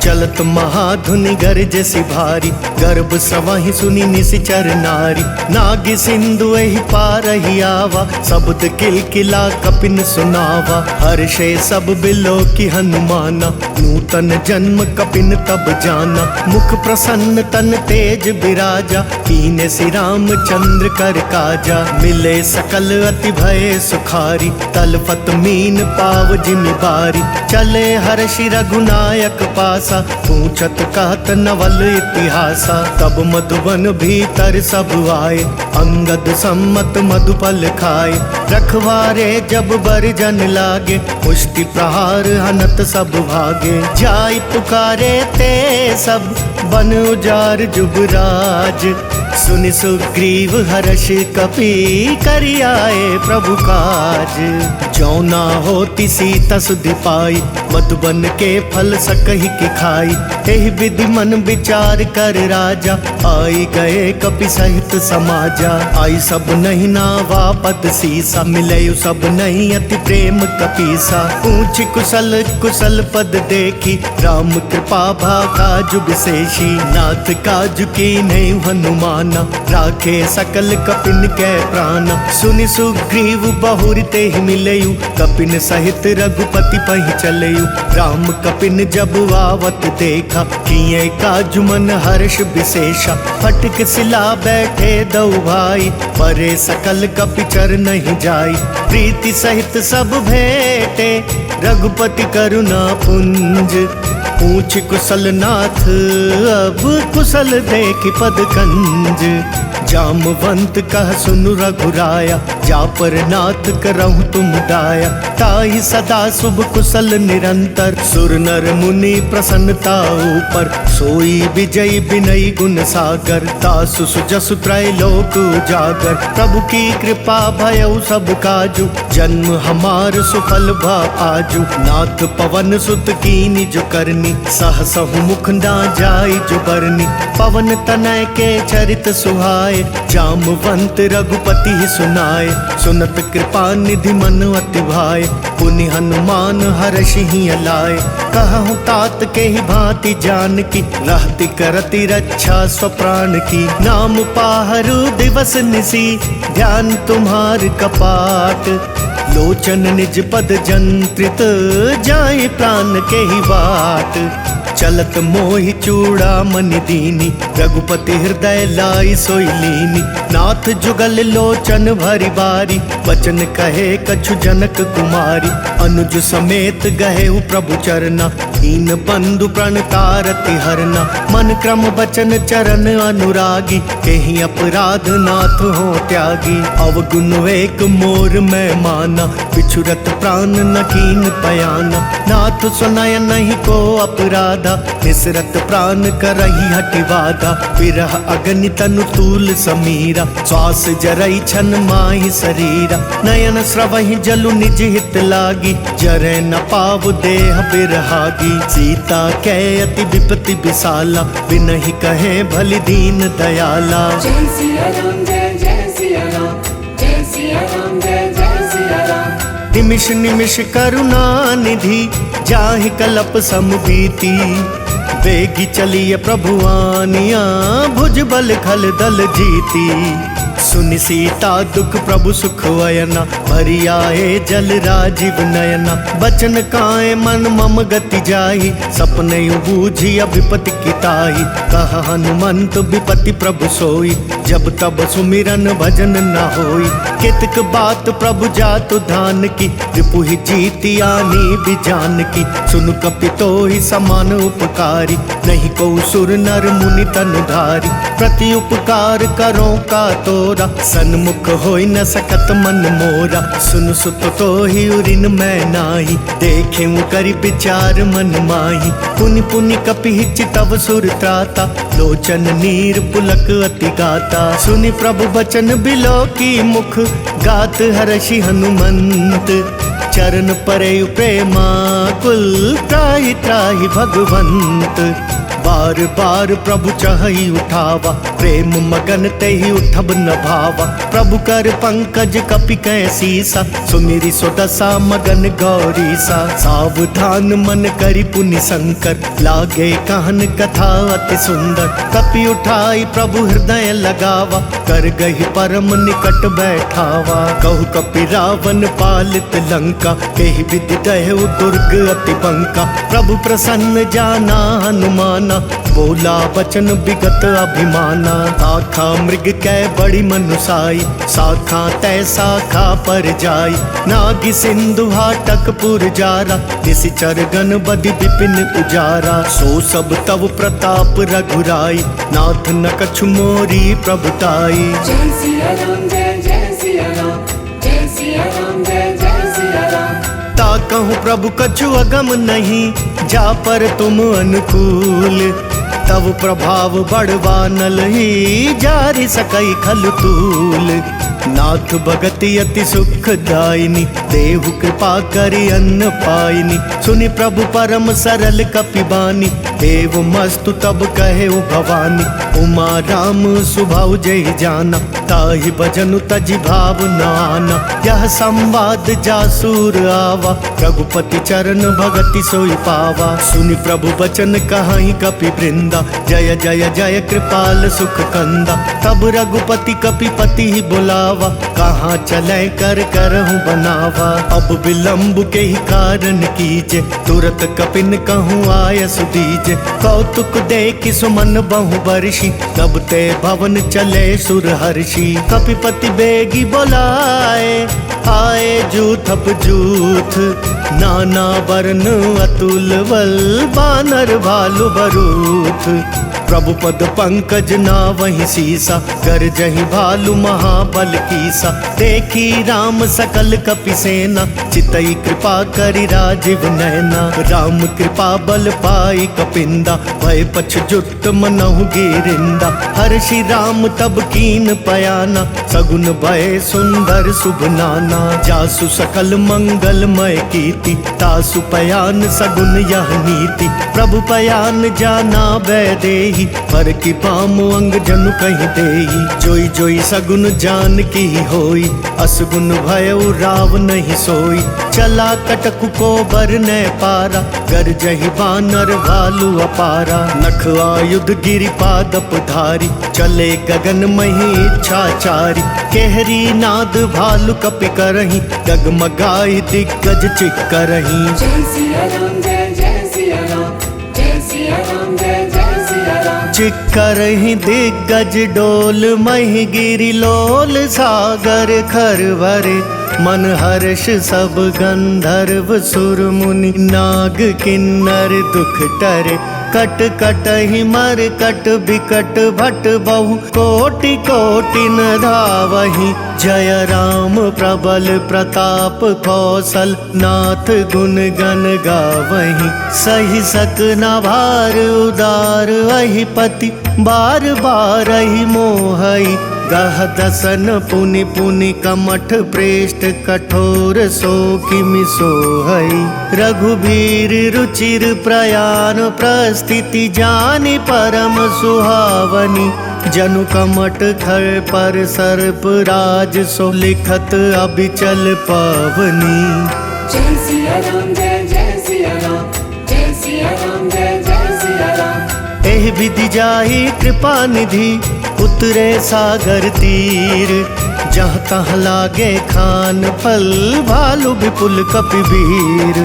चलत महाधुनि गरजसि भारी, गर्भ सवहि सुनि निशिचर नारी। नाग सिंधु एहि पार ही आवा, शब्द किलकिला कपिन सुनावा। हर्षे सब बिलो की हनुमाना, नूतन जन्म कपिन तब जाना। मुख प्रसन्न तन तेज बिराजा, कीने श्री राम चंद्र कर काजा। मिले सकल अति भय सुखारी, तलपत मीन पाव जिमि बारी। चले हर्षि रघुनायक पासा, पूछत कहत नवल इतिहासा। तब मधुबन भीतर सब आए, अंगद सम्मत मधुपल खाए। रखवारे जब बरजन लागे, पुष्टि प्रहार हनत सब भागे। जाय पुकारे ते सब, बन उजार जुबराज। सुनि सुग्रीव हर्ष कपि, करि आए प्रभु काज। जो ना होती सीता सुधि पाई, मधुबन के फल सकहि की खाई। एहि विधि मन विचार कर राजा, आई गए कपि सहित समाजा। आई सब नहीं नावा पद सीसा, मिले सब नहीं अति प्रेम कपीसा। ऊंच कुशल कुशल पद देखी, राम कृपा भाका जुग विशेषी। नाथ काजु की नहीं हनुमाना, राखे सकल कपिन के प्राण। सुनि सुग्रीव बहुर ते ही मिलयु, कपिन सहित रघुपति पहि चलयु। राम कपिन जब आवत देखा, किए काजु मन हर्ष विशेषा। फटक सिला बैठे दो भाई, परे सकल कपिचर नहीं जाई। प्रीति सहित सब भेटे, रघुपति करुणा पुंज। पूछ कुशल नाथ अब, कुशल देखि पद कंज। जामवंत कह सुनु रघुराया, जा पर नाथ करहु तुम दाया। ताहि सदा शुभ कुशल निरंतर, सुर नर मुनि प्रसन्नता ऊपर। सोई विजय विनय गुण सागर, तासु सुजसु त्रैलोक उजागर। प्रभु की कृपा भयउ सब काजु, जन्म हमार सुफल भा आजु। नाथ पवन सुत कीनि जो करनी, सहसहु मुख ना जाई जो बरनी। पवन तनय के चरित सुहाए, जामवंत रघुपति ही सुनाए। सुनत कृपा निधि मन अति भाए, पुनि हनुमान हर्षि ही लाए। कहूँ तात के ही भांति जान की, रहती करती रक्षा स्वप्राण की। नाम पाहरु दिवस निसी, ध्यान तुम्हार कपाट। लोचन निज पद जंत्रित, जाए प्राण के ही बाट। चलत मोहि चूड़ा मनि दीनी, रघुपति हृदय लाई सोई लीनी। नाथ जुगल लोचन भरी बारी, वचन कहे कछु जनक कुमारी। अनुज समेत गहेहु प्रभु चरना, दीन बंधु प्रण तारति हरना। मन क्रम बचन चरण अनुरागी, केहि अपराध नाथ हो त्यागी। अवगुण एक मोर मैं माना, बिछुरत प्राण न कीन पयाना। नाथ सुनय नहीं को अपराधा, निसरत प्राण करही हटिवादा। विरह अग्नि तनु तूल समीरा, श्वास जरई छन माहि शरीरा। नयन स्रवहि जलु निज हित लागी, जरै न पाव देह बिरहागी। सीता कै अति विपति विशाला, बिनहि कहे भलि दीन दयाला। जय सिया राम जय जय सिया राम, जय सिया राम जय जय सिया राम। निमिष निमिष करुणा निधि, जाहि कलप समभीति। वेगी चलिए प्रभु आनिया, भुज बल खल दल जीती। सुनि सीता दुख प्रभु सुख वयना, भरी आए जल राजीव नयना। बचन काए मन मम गति जाहि, सपने बूझी विपति किताही। कह हनुमंत विपति प्रभु सोई, जब तब सुमिरन भजन न होई। कितक बात प्रभु जातु धान की, रिपुहि जीति आनी भी जान की। सुनु कपि तोहि समान उपकारी, नहीं को सुर नर मुनि तनुधारी। प्रति उपकार करो का तोरा, सन्मुख होई न सकत मन मोरा। सुन सुत तो ही उरिन मैं नाही, देखे करि विचार मन माही। पुनि पुनि कपि चितव सुर त्राता, लोचन नीर पुलक अति गाता। सुनि प्रभु बचन बिलो की मुख, गात हर्षि हनुमंत। चरण परे प्रेमा कुल, त्राहि त्राहि भगवंत। बार बार प्रभु चहई उठावा, प्रेम मगन तेहि उठब न भावा। प्रभु कर पंकज कपि कै सीसा, सुमिरि सो दशा मगन गौरीसा। सावधान मन करि पुनि शंकर, लागे कहन कथा अति सुंदर। कपि उठाई प्रभु हृदय लगावा, कर गहि परम निकट बैठावा। कहु कपि रावण पालित लंका, केहि विधि दहु दुर्ग अति बंका। प्रभु प्रसन्न जाना हनुमाना, बोला बचन विगत अभिमाना। आखा मृग कै बड़ी मनुसाई, शाखा तै शाखा पर जाई। नागि सिंधु हाटक पुर जारा, निशिचर गण बदि विपिन उजारा। सो सब तव प्रताप रघुराई, नाथ न कछु मोरी प्रभुताई। जय सिया राम जय जय सिया राम, जय सिया राम जय जय सिया राम। ता कहूँ प्रभु कछु अगम नहीं, जा पर तुम अनुकूल। तब प्रभाव बढ़वा नल ही, जारि सकई खल तूल। नाथ भगति अति सुख दायिनी, देहु कृपा करि अन्न पाइनी। सुनि प्रभु परम सरल कपि बानी, देव मस्तु तब कहे भवानी। उमा राम सुभाव जय जाना, ताहि भजनु तजि भाव न आना। यह संवाद जासुर आवा, रघुपति चरण भगति सोई पावा। सुनि प्रभु बचन कहाई कपि वृंदा, जय जय जय कृपाल सुख कंदा। तब रघुपति कपि पति ही बुलावा, कहाँ चले कर करहूँ बनावा। अब विलम्ब के ही कारण कीजे, तुरत कपिन कहूँ आय सुदीजे। कौतुक देखि सुमन बहु बरषि, तब ते भवन चले सुर हर्षि। कपिपति बेगी बोलाए, आए जूथप जूथ। नाना वर्ण अतुल बल, बानर भालु बरूथ। प्रभु पद पंकज नावहि सीसा, गरजहि भालु महाबल कीसा। देखी राम सकल कपि सेना, चितई कृपा करि राजीव नैना। राम कृपा बल पाई कपिंदा, भय पछजुट मनहु गिरिंदा। हर्षि राम तब कीन पयाना, सगुन भय सुंदर शुभ नाना। जासु सकल मंगलमय कीर्ति, तासु पयान सगुन यह नीति। प्रभु पयान जाना वैदेही, पर की पाम अंग जनु कहीं देही। जोई जोई सगुन जान की होई, असगुन भयउ राव नहीं सोई। चला कटकु को बर न पारा, गरजहि बानर भालु अपारा। नख आयुध गिरि पादप धारी, चले गगन मही इच्छाचारी। केहरी नाद भालु कपि करही, डगमगाई दिग्गज चिक्करही। जय सिया राम जय जय सिया राम, जय सिया राम जय जय सिया राम। चिक्करही दिग्गज डोल, मही गिरि लोल सागर खरवरे। मन हर्ष सब गंधर्व सुर मुनि, नाग किन्नर दुख टरे। कट कटहि मर कट बिकट भट बहु, कोटि कोटि न धावहि। जय राम प्रबल प्रताप कौशल, नाथ गुण गण गावहि। सहि सक न भार उदार, अहि पति बार बार ही मोहई। गह दसन पुनि पुनि कमठ प्रेष्ठ, कठोर सो किमि सोहई। रघुबीर रुचिर प्रयाण, प्रस्थिति जानि परम सुहावनी। जनु कमठ खर पर सर्प राज, सो लिखत अबिचल पावनी। जय सिया राम जय जय सिया राम, जय सिया राम जय जय सिया राम। एहि विधि जाहि कृपा निधि, उतरे सागर तीर। जहाँ तहाँ लागे खान फल, भालु विपुल कपिवीर।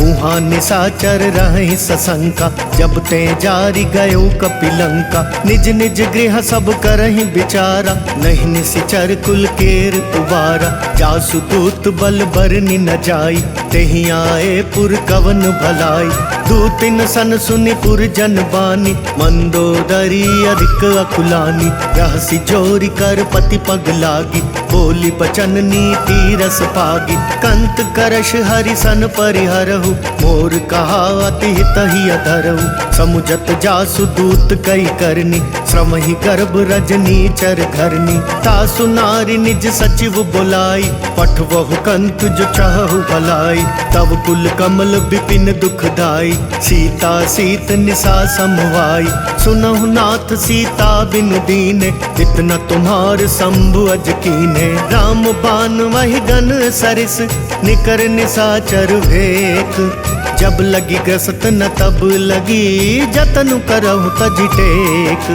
उहाँ निशाचर रहि सशंका, जब ते जारी गयो कपिलंका। निज निज गृह सब करहि विचारा, नहीं निशिचर कुल केर उबारा। जासु दूत बल बरनि न जाई, तेहि आए पुर कवन भलाई। दूतिन सन सुनि पुर जन बानी, मंदोदरी अधिक अकुलानी। रहसि जोरी कर पति पग लागी, बोली बचन नीति रस पागी। कंत करश हरि सन परिहरहु, करहु, मोर कहा अति हित ही अधरहु। समुझत जासु दूत कई करनी, श्रम ही गर्भ रजनी चर घरनी। तासु नारी निज सचिव बुलाई, पठवहु कंत जो चाहु भलाई। तब कुल कमल विपिन दुखदाई, सीता सीत निशा समवाई। सुनहु नाथ सीता बिनु दीने, इतना तुम्हार शंभु अज कीने। राम बाण वही गन सरिस, निकर निशाचर भेक। जब लगी ग्रसत न तब लगी, जतन करहु तजि टेक।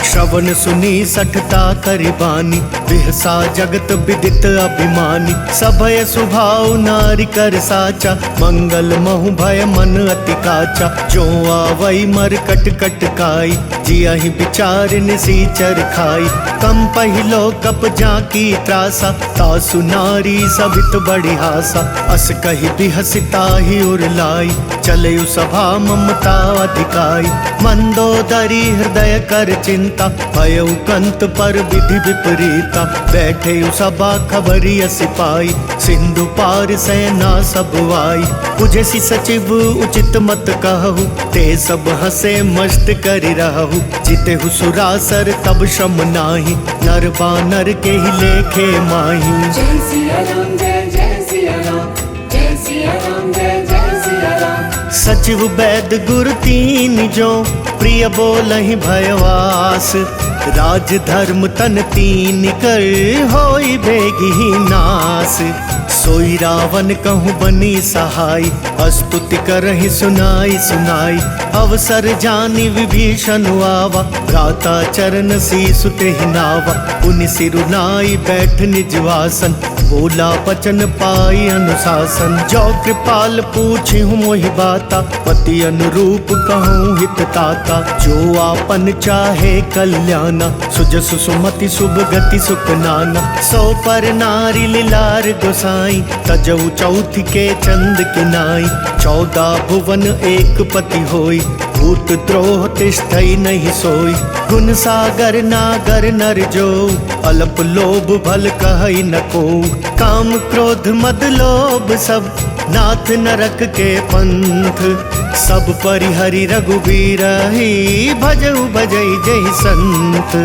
श्रवण सुनी सठता करि बानी, बिहसा जगत विदित अभिमानी। सभय स्वभाव नारी कर साचा, मंगल महु भय मन अति काचा। जो आवई मर कट कट काई, जियहि विचार निसीचर खाई। कम पहिलो कप जाकी त्रासा, तासु नारी सभित बड़ी हासा। अस कही बिहसिता ही उरलाई, चलयु सभा ममता अधिकाई। मंदोदरी हृदय कर चिंता, भयउ कंत पर विधि विपरीता। बैठे सभा खबरी सिपाही, सिंधु पार सेना सब आई। बुझसी सचिव उचित मत कहु, ते सब हसे मस्त करि रहु। जितेहु सुरासर तब श्रम नाही, नर बानर के ही लेखे माही। जय सिया राम जय जय सिया राम, जय सिया राम जय जय सिया राम। सचिव वैद गुर तीन जो, प्रिय बोलहि भयवास। राज धर्म तन तीन कर, होई भेगी नास। सोई रावण कहूँ बनी सहाय, स्तुति करहि सुनाई सुनाई। अवसर जानी विभीषण आवा, भ्राता चरण सीसु तेहि नावा। पुनि सिरु नाई बैठ निज वासन, बोला वचन पाई अनुशासन। जो कृपाल पूछी हूँ मोहि बाता, पति अनुरूप कहूँ हित ताता। जो आपन चाहे कल्याणा, सुजसु सुमति शुभ गति सुख नाना। सो पर नारी लीलार गोसाई, तजऊ चौथ के चंद किनाई। 14 भुवन एक पति होई, भूत द्रोह तिष्ठई नहीं सोई। गुण सागर नागर नर जो, अल्प लोभ भल कहई न को। काम क्रोध मद लोभ सब, नाथ नरक के पंथ। सब परिहरि रघुबीर ही, भजऊ भजई जय संत।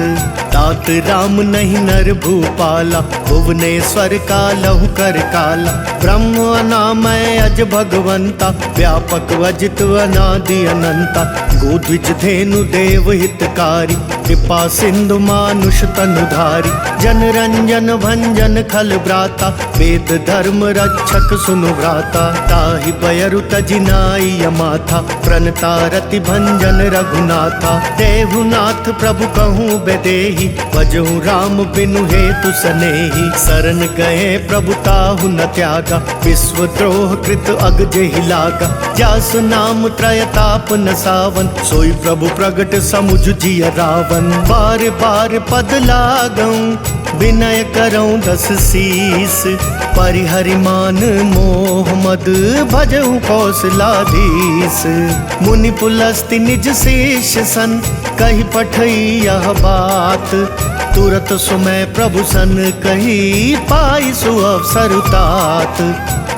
तात राम नहीं नर भूपाला, भुवनेश्वर कालहु कर काला। ब्रह्म अनामय अज भगवंता, व्यापक अजित अनादि अनंता। गोद्विज धेनु देव हितकारी, कृपा सिंधु मानुष तनुधारी। जन रंजन भंजन खल ब्राता, वेद धर्म रक्षक सुनु भ्राता। ताहि बयरु तजिनाई यमाथा, प्रणता रति भंजन रघुनाथा। देहुनाथ प्रभु कहूँ बेदेही, भजहु राम बिनु हेतु सनेही। शरण गए प्रभु ताहु न त्यागा, विश्व द्रोह कृत अग जेहि लागा। जासु नाम त्रयताप न सावन, सोई प्रभु प्रगट समुझ जिय रावण। बार बार पद लागऊं, विनय करऊं 10 शीस। परिहरि मान मोह मद, भजहु कौशलाधीश। मुनि पुलस्ति निज शेष सन, कही पठई यह बात। तुरत सुमय प्रभु सन कही, पाई सुअवसर तात।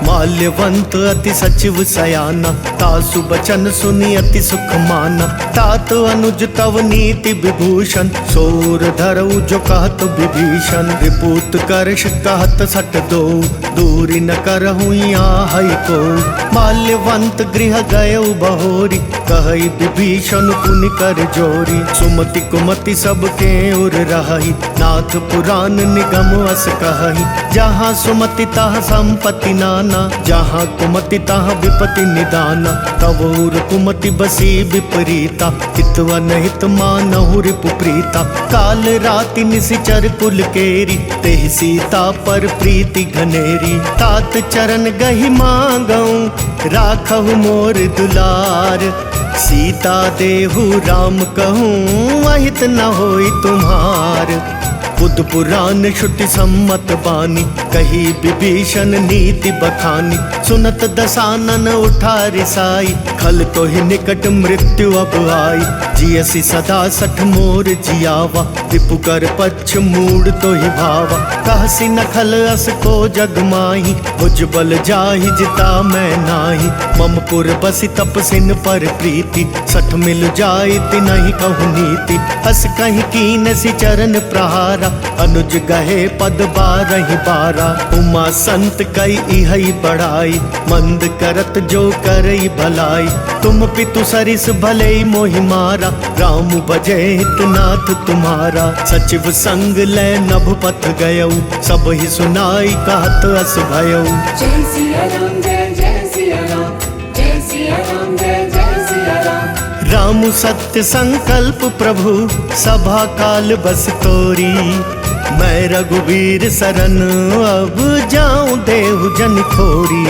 माल्यवंत अति सचिव सयाना, तासु बचन सुनी अति सुख माना। तात अनुज तव नीति विभूषण, सोर धरऊ जो कहत विभीषण। रिपुत करश कहत सट दो, दूरी न करहु यहाँ को। माल्यवंत गृह गयउ बहोरी, कहई विभीषण पुनि कर जोरी। सुमति कुमति सबके उर रहई, नाथ पुराण निगम अस कहई। जहाँ सुमति तहाँ संपत्ति नाना, जहाँ कुमति तहाँ विपति निदाना। तब उर कुमति बसी विपरीता, हितवन हित मानहु रिपु प्रीता। काल राति निशिचर कुल केरी, तेहि सीता पर प्रीति घनेरी। तात चरण गहि मांगऊं, राखहु मोर दुलार। सीता देहु राम कहूँ, अहित न होई तुम्हार। बुद्ध पुराण श्रुति सम्मत बानी, कही विभीषण नीति बखानी। सुनत दसानन उठा रिसाई, खल तो ही निकट मृत्यु अब आई। जियसी सदा सठ मोर जियावा, रिपु कर पक्ष मूड तो ही भावा। कहसी न खल अस को जग माही, भुज बल जाहि जिता मैं नाही। ममपुर बसी तपसिन पर प्रीति, सठ मिल जाई तिनहि कहु नीति। अस कहीं कीन सी चरण प्रहारा, अनुज गहे पद बारहि बारा। उमा संत कई इहई बढ़ाई, मंद करत जो करई भलाई। तुम पितु सरिस भले मोहि मारा, राम बजे हितनाथ तुम्हारा। सचिव संग ले नभ पथ गयऊ, सब ही सुनाई कहत अस भयऊ। जय सिया राम जय सिया राम, जय सिया राम जय सिया राम। राम सत्य संकल्प प्रभु, सभा काल बस तोरी। मैं रघुवीर सरन अब जाऊं देहु जन खोरी।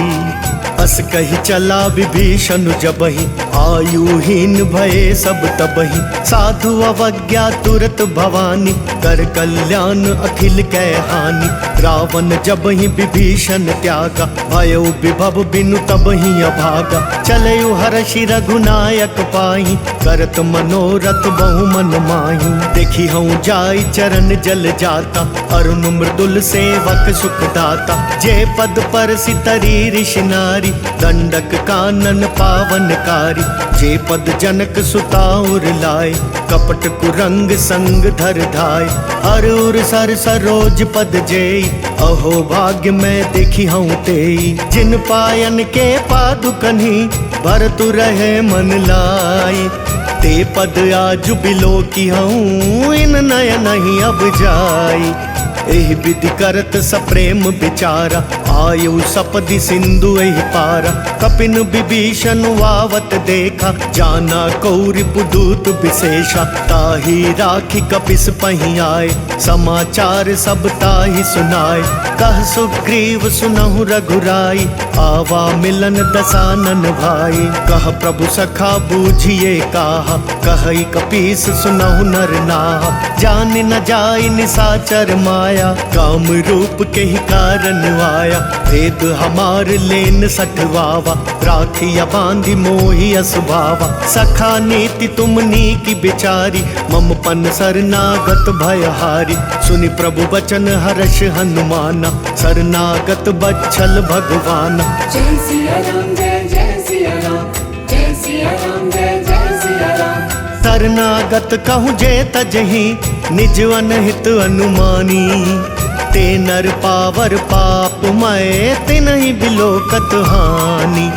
अस कही चला विभीषण जबहि, आयुहीन भये सब तबहि। साधु अवज्ञा तुरत भवानी, कर कल्याण अखिल कै हानि। रावण जबहि विभीषण त्यागा, भयो विभव बिनु तबहि अभागा। चलयु हर्षि रघुनायक पाहि, करत मनोरथ बहु मन माहि। देखी हूँ जाई चरण जल जाता, अरुण मृदुल सेवक सुख दाता। जे पद पर सितरी ऋषि नारी, दंडक कानन पावनकारी। जे पद जनक सुताउर लाए, कपट कुरंग संग धर धाय। हर उर सर सरोज पद जेई, अहो भाग्य मैं देखी हूँ तेई। जिन पायन के पादुकन्ही, भरतु रहे मन लाई। ते पद आजु बिलो की हूँ, इन नयन ही अब जाई। एहि विधि करत सप्रेम विचारा, आयु सपदि सिंधु एहि पारा। कपिन विभीषण वावत देखा, जाना कौरि पुदूत विशेषा। ताहि राखी कपिस पहि आए, समाचार सब ताहि सुनाए। कह सुग्रीव सुनहु रघुराई, आवा मिलन दसानन भाई। कह प्रभु सखा बूझिए काहा, कहई कपीस सुनहु नर नाहा। जान न जाई निसाचर माया, काम रूप के ही कारण आया। भेद हमार लेन सठवावा, राखिया बांधी मोहि असभावा। सखा नीति तुमनी की बिचारी, मम पन शरणागत भयहारी। सुनि प्रभु बचन हर्ष हनुमाना, शरणागत बच्छल भगवाना। जय सिया राम जय सिया राम, जय सिया राम जय सिया राम। शरणागत कहूँ जे तजहि, निज अनहित अनुमानी। ते नर पावर पाप मैं, तिनहि बिलोकत हानि।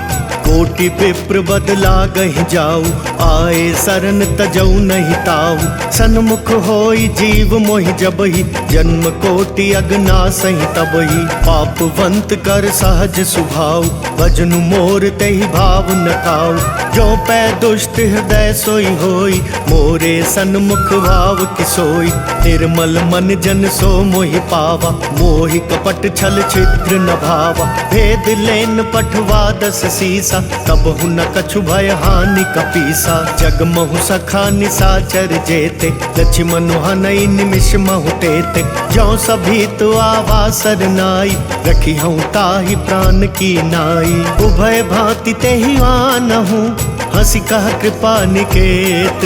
कोटि विप्र बदला गहि जाऊ, आए शरण तजऊ नहीं ताऊ। सन्मुख होई जीव मोहि जबहि, जन्म कोटि अगना सही तबहि। पापवंत कर सहज सुभाऊ, भजनु मोर तेहि भाव न खाऊ। जो पै दुष्ट हृदय सोई होई, मोरे सन्मुख भाव किसोई। निर्मल मन जन सो मोहि पावा, मोहि कपट छल छिद्र न भावा। भेद लेन पठवा दस सीसा, तब हु न कछु भय हानि कपीसा। जग महु सखा निसाचर जेते, लक्ष्मण हनई निमिष महु तेते। जो सभी तो आवासर नाई, रखी हूँ ताहि प्राण की नाई। उभय भांति तेहि आनहु, हंसी कह कृपा निकेत।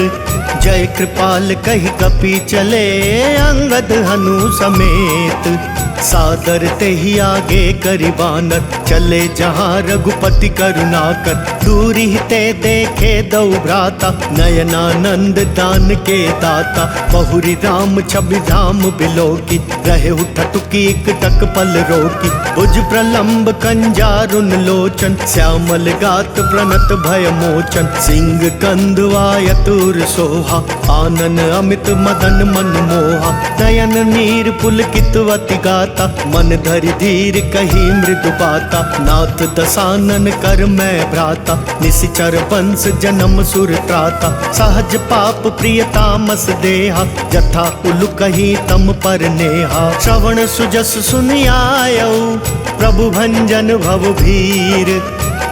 जय कृपाल कही कपि चले, अंगद हनु समेत। सादर ते ही आगे करि बानर, चले जहाँ रघुपति करुणाकर। दूरी ते देखे दौ भ्राता, नयनानंद दान के दाता। बहुरी राम छवि धाम बिलोकी, रहे उठटुकी एक टक पल रोकी। भुज प्रलंब कंजारुन लोचन, श्यामल गात प्रणत भय मोचन। सिंह कंदवायतुर सोहा, आनन अमित मदन मन मोहा। नयन नीर पुलकितवति गाता, मन धरि धीर कही मृदु बाता। नाथ दसानन कर मैं भ्राता, निशिचर वंश जन्म सुर त्राता। सहज पाप प्रिय तामस देहा, जथा उलु कही तम पर नेहा। श्रवण सुजस सुनि आयऊ, प्रभु भंजन भव भीर।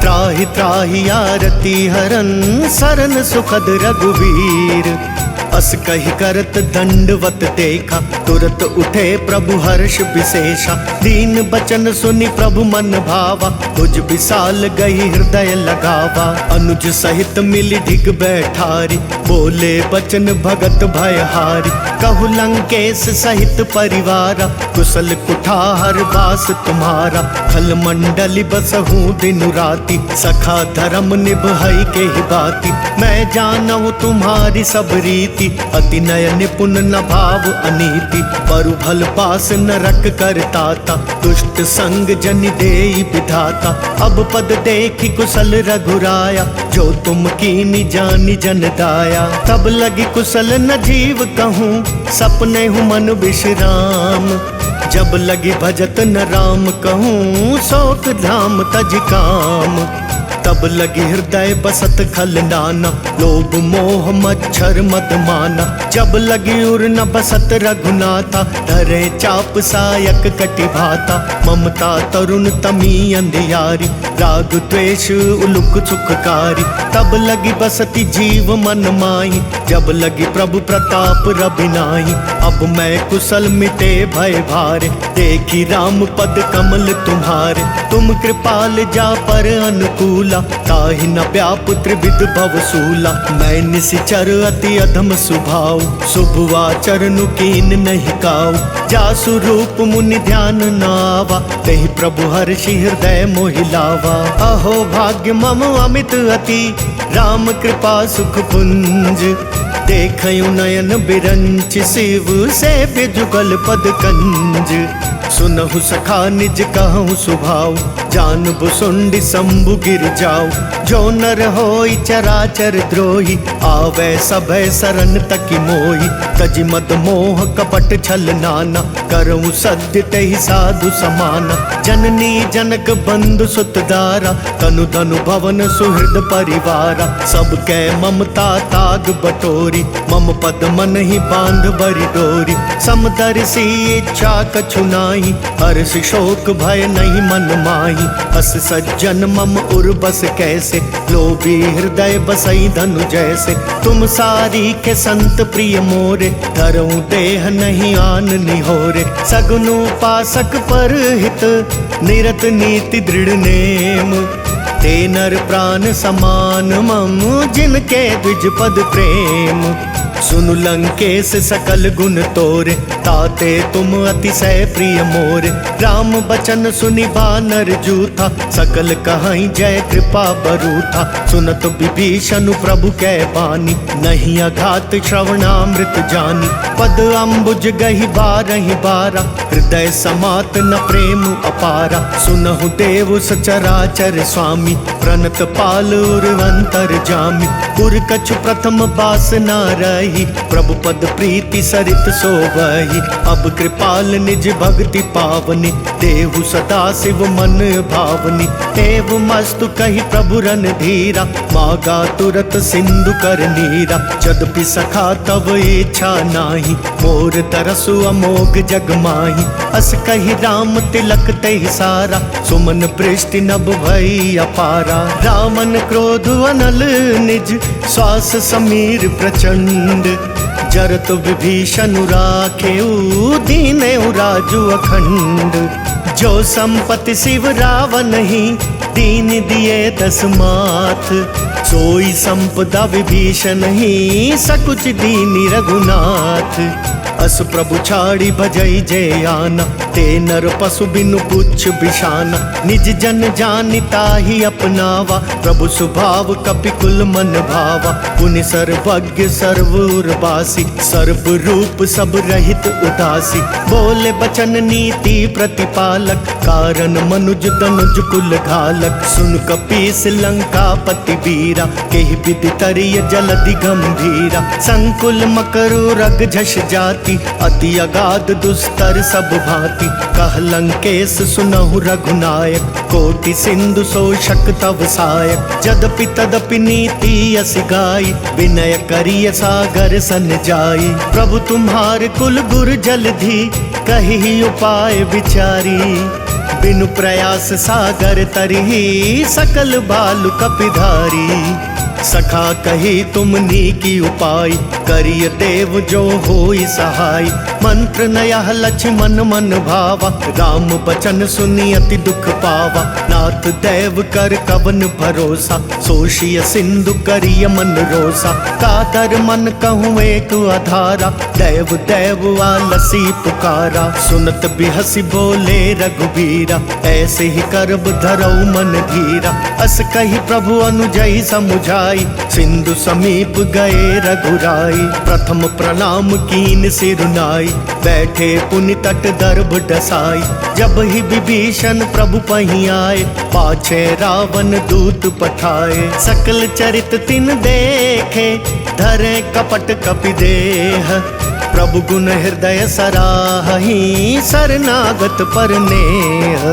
त्राहि त्राहि आरती हरन, सरन सुखद रघुवीर। अस कही करत दंडवत देखा, तुरत उठे प्रभु हर्ष विशेषा। दीन बचन सुनि प्रभु मन भावा, तुझ विशाल गई हृदय लगावा। अनुज सहित मिली ढिग बैठारी, बोले बचन भगत भयहारी। कहु लंकेश सहित परिवारा, कुशल कुठार बास तुम्हारा। खल मंडली बसहूँ दिन राति, सखा धर्म निभई के ही बाती। मैं जानहु तुम्हारी सब रीति, अति नय निपुण न भाव अनीति। परु भल पास नरक करताता, दुष्ट संग जन देई विधाता। अब पद देखी कुशल रघुराया, जो तुम कीनी जानी जन दाया। तब लगी कुशल न जीव कहूँ, सपने हूँ मन विश्राम। जब लगी भजत न राम कहूँ, शोक धाम तज काम। तब लगी हृदय बसत खल नाना, लोभ मोह मच्छर मद माना। जब लगी उर न बसत रघुनाथा, धरे चाप सायक कटि भाता। ममता तरुण तमी अंधियारी, राग द्वेष उलुक सुखकारी। तब लगी बसती जीव मन माही, जब लगी प्रभु प्रताप रबिनाही। अब मैं कुशल मिटे भय भारे, देखी राम पद कमल तुम्हारे। तुम कृपाल जा पर अनुकूला, ताहि न व्याप त्रिविध भवसूला। मैं निशिचर अति अधम स्वभाव, शुभ आचरण कीन नहीं काऊ। जासु रूप मुनि ध्यान नावा, तेहि प्रभु हर्षि हृदय मोहिलावा। अहो भाग्य मम अमित अति, राम कृपा सुख पुंज। देखयु नयन बिरंच, शिव सेव्य जुगल पद कंज। सुनहु सखा निज कहूँ सुभाव, जानबु सुंडी शंभु गिर जाऊ। जो नर होई चराचर द्रोही, आवे सभय सरन तकी मोही। तजि मद मोह कपट छल नाना, करऊँ सद्य तेहि साधु समाना। जननी जनक बंधु सुत दारा, तनु धनु भवन सुहृद परिवारा। सब कै ममता ताग बटोरी, मम पद मन ही बांध बरि डोरी। समदर्शी इच्छा कछु नाही, हर्ष शोक भय नहीं मन माही। अस सज्जन मम उर बस कैसे, लोभी हृदय बसई धनु जैसे। तुम सारी के संत प्रिय मोरे, धरऊँ देह नहीं आन निहोरे। सगुनु पासक पर हित, निरत नीति दृढ़ नेम। ते नर प्राण समान मम, जिनके द्विज पद प्रेम। सुनु लंकेश सकल गुण तोरे, ताते तुम अतिशय प्रिय मोरे। राम बचन सुनि बानर जूथा, सकल कहाई जय कृपा बरूथा। सुनत विभीषण प्रभु कै बानी, नहीं अघात श्रवणामृत जानी। पद अम्बुज गही बारहि बारा, हृदय समात न प्रेम अपारा। सुनहु देव सचराचर स्वामी, प्रणत पाल उर्वंतर जामी। पुर कछु प्रथम बास न रही, प्रभु पद प्रीति सरित सोवही। अब कृपाल निज भक्ति पावनी, देहु सदा शिव मन भावनी। एव मस्तु कही प्रभु रन धीरा, मागा तुरत सिंधु कर नीरा। यद्यपि सखा तब इच्छा नाही, मोर तरसु अमोघ जग माही। अस कही राम तिलक तेहि सारा, सुमन पृष्टि नभ भई अपारा। रामन क्रोध अनल निज, श्वास समीर प्रचंड। जरत विभीषण राखेऊ, दीनेऊ राजु अखंड। जो संपत्ति शिव रावण ही, दीन दिए दस माथ। सोई संपदा विभीषण ही, सकुच दीनी रघुनाथ। अस प्रभु छाड़ी भजई जय आना, ते नर पशु बिनु पुच्छ बिशाना। निज जन जानिता ही अपनावा, प्रभु स्वभाव कपिकुल मन भावा। पुनि सर्वज्ञ सर्वउर्वासी, सर्व रूप सब रहित उदासी। बोले बचन नीति प्रतिपालक, कारण मनुज तनुज कुल घालक। सुन कपीस लंका पति वीरा, केहि विधि तरिय जलधि गंभीरा। संकुल मकरु रग झष जाति, अति अगाध दुस्तर सब भांति। कह लंकेश सुनहु रघुनायक, कोटि सिंधु शोषक तव सायक। जदपि तदपि नीति असि गाई, विनय करिय सागर सन जाई। प्रभु तुम्हार कुल गुर जलधि, कही उपाय विचारी। बिनु प्रयास सागर तरही, सकल बालु कपिधारी। सखा कही तुमनी की उपाय, करिय देव जो होई सहाय। मंत्र नया लक्ष्मण मन भावा, राम बचन सुनी अति दुख पावा। नाथ देव कर कवन भरोसा, सोशिय सिंधु करिय मन रोसा। का कर मन कहूँ एक आधारा, देव देव आलसी पुकारा। सुनत बिहसी बोले रघुबीरा, ऐसे ही करब धरऊ मन धीरा। अस कही प्रभु अनुजई समुझाई, सिंधु समीप गए रघुराई। प्रथम प्रणाम कीन सिरुनाई, बैठे पुनि तट दर्भ डसाई। जब ही विभीषण प्रभु पही आए, पाछे रावण दूत पठाए। सकल चरित तिन देखे, धरे कपट कपि देह। प्रभु गुण हृदय सराही, शरणागत पर नेह।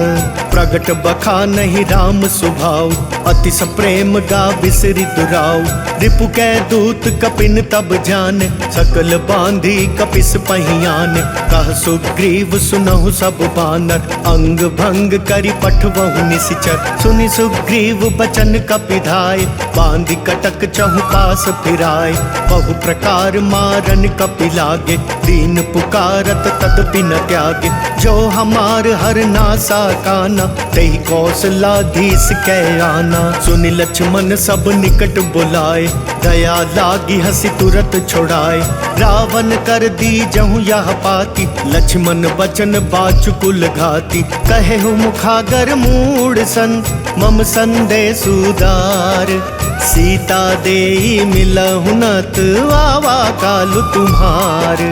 प्रगट बखा नहीं राम सुभाव, अति सप्रेम गा बिसरि दुराव। रिपु कै दूत कपिन तब जाने, सकल बांधी कपिस पहियाने। कह सुग्रीव सुनहु सब बानर, अंग भंग करि पठवहु निशिचर। सुनि सुग्रीव बचन कपिधाय, बांधी कटक चहु पास फिराय। बहु प्रकार मारन कपि लागे, दीन पुकारत तदपि न त्यागे। जो हमार हर नासा काना, तेहि कौशलाधीश कै आना। सुनि लक्ष्मण सब निकट बुलाए, दया लागी हसी तुरत छुड़ाए। रावण कर दी जहु यह पाती, लक्ष्मण बचन बाचुकुल घाती। कहेहु मुखागर मूढ़ सन, मम संदेश उदार। सीता देई मिलहु नत, आवा कालु तुम्हार।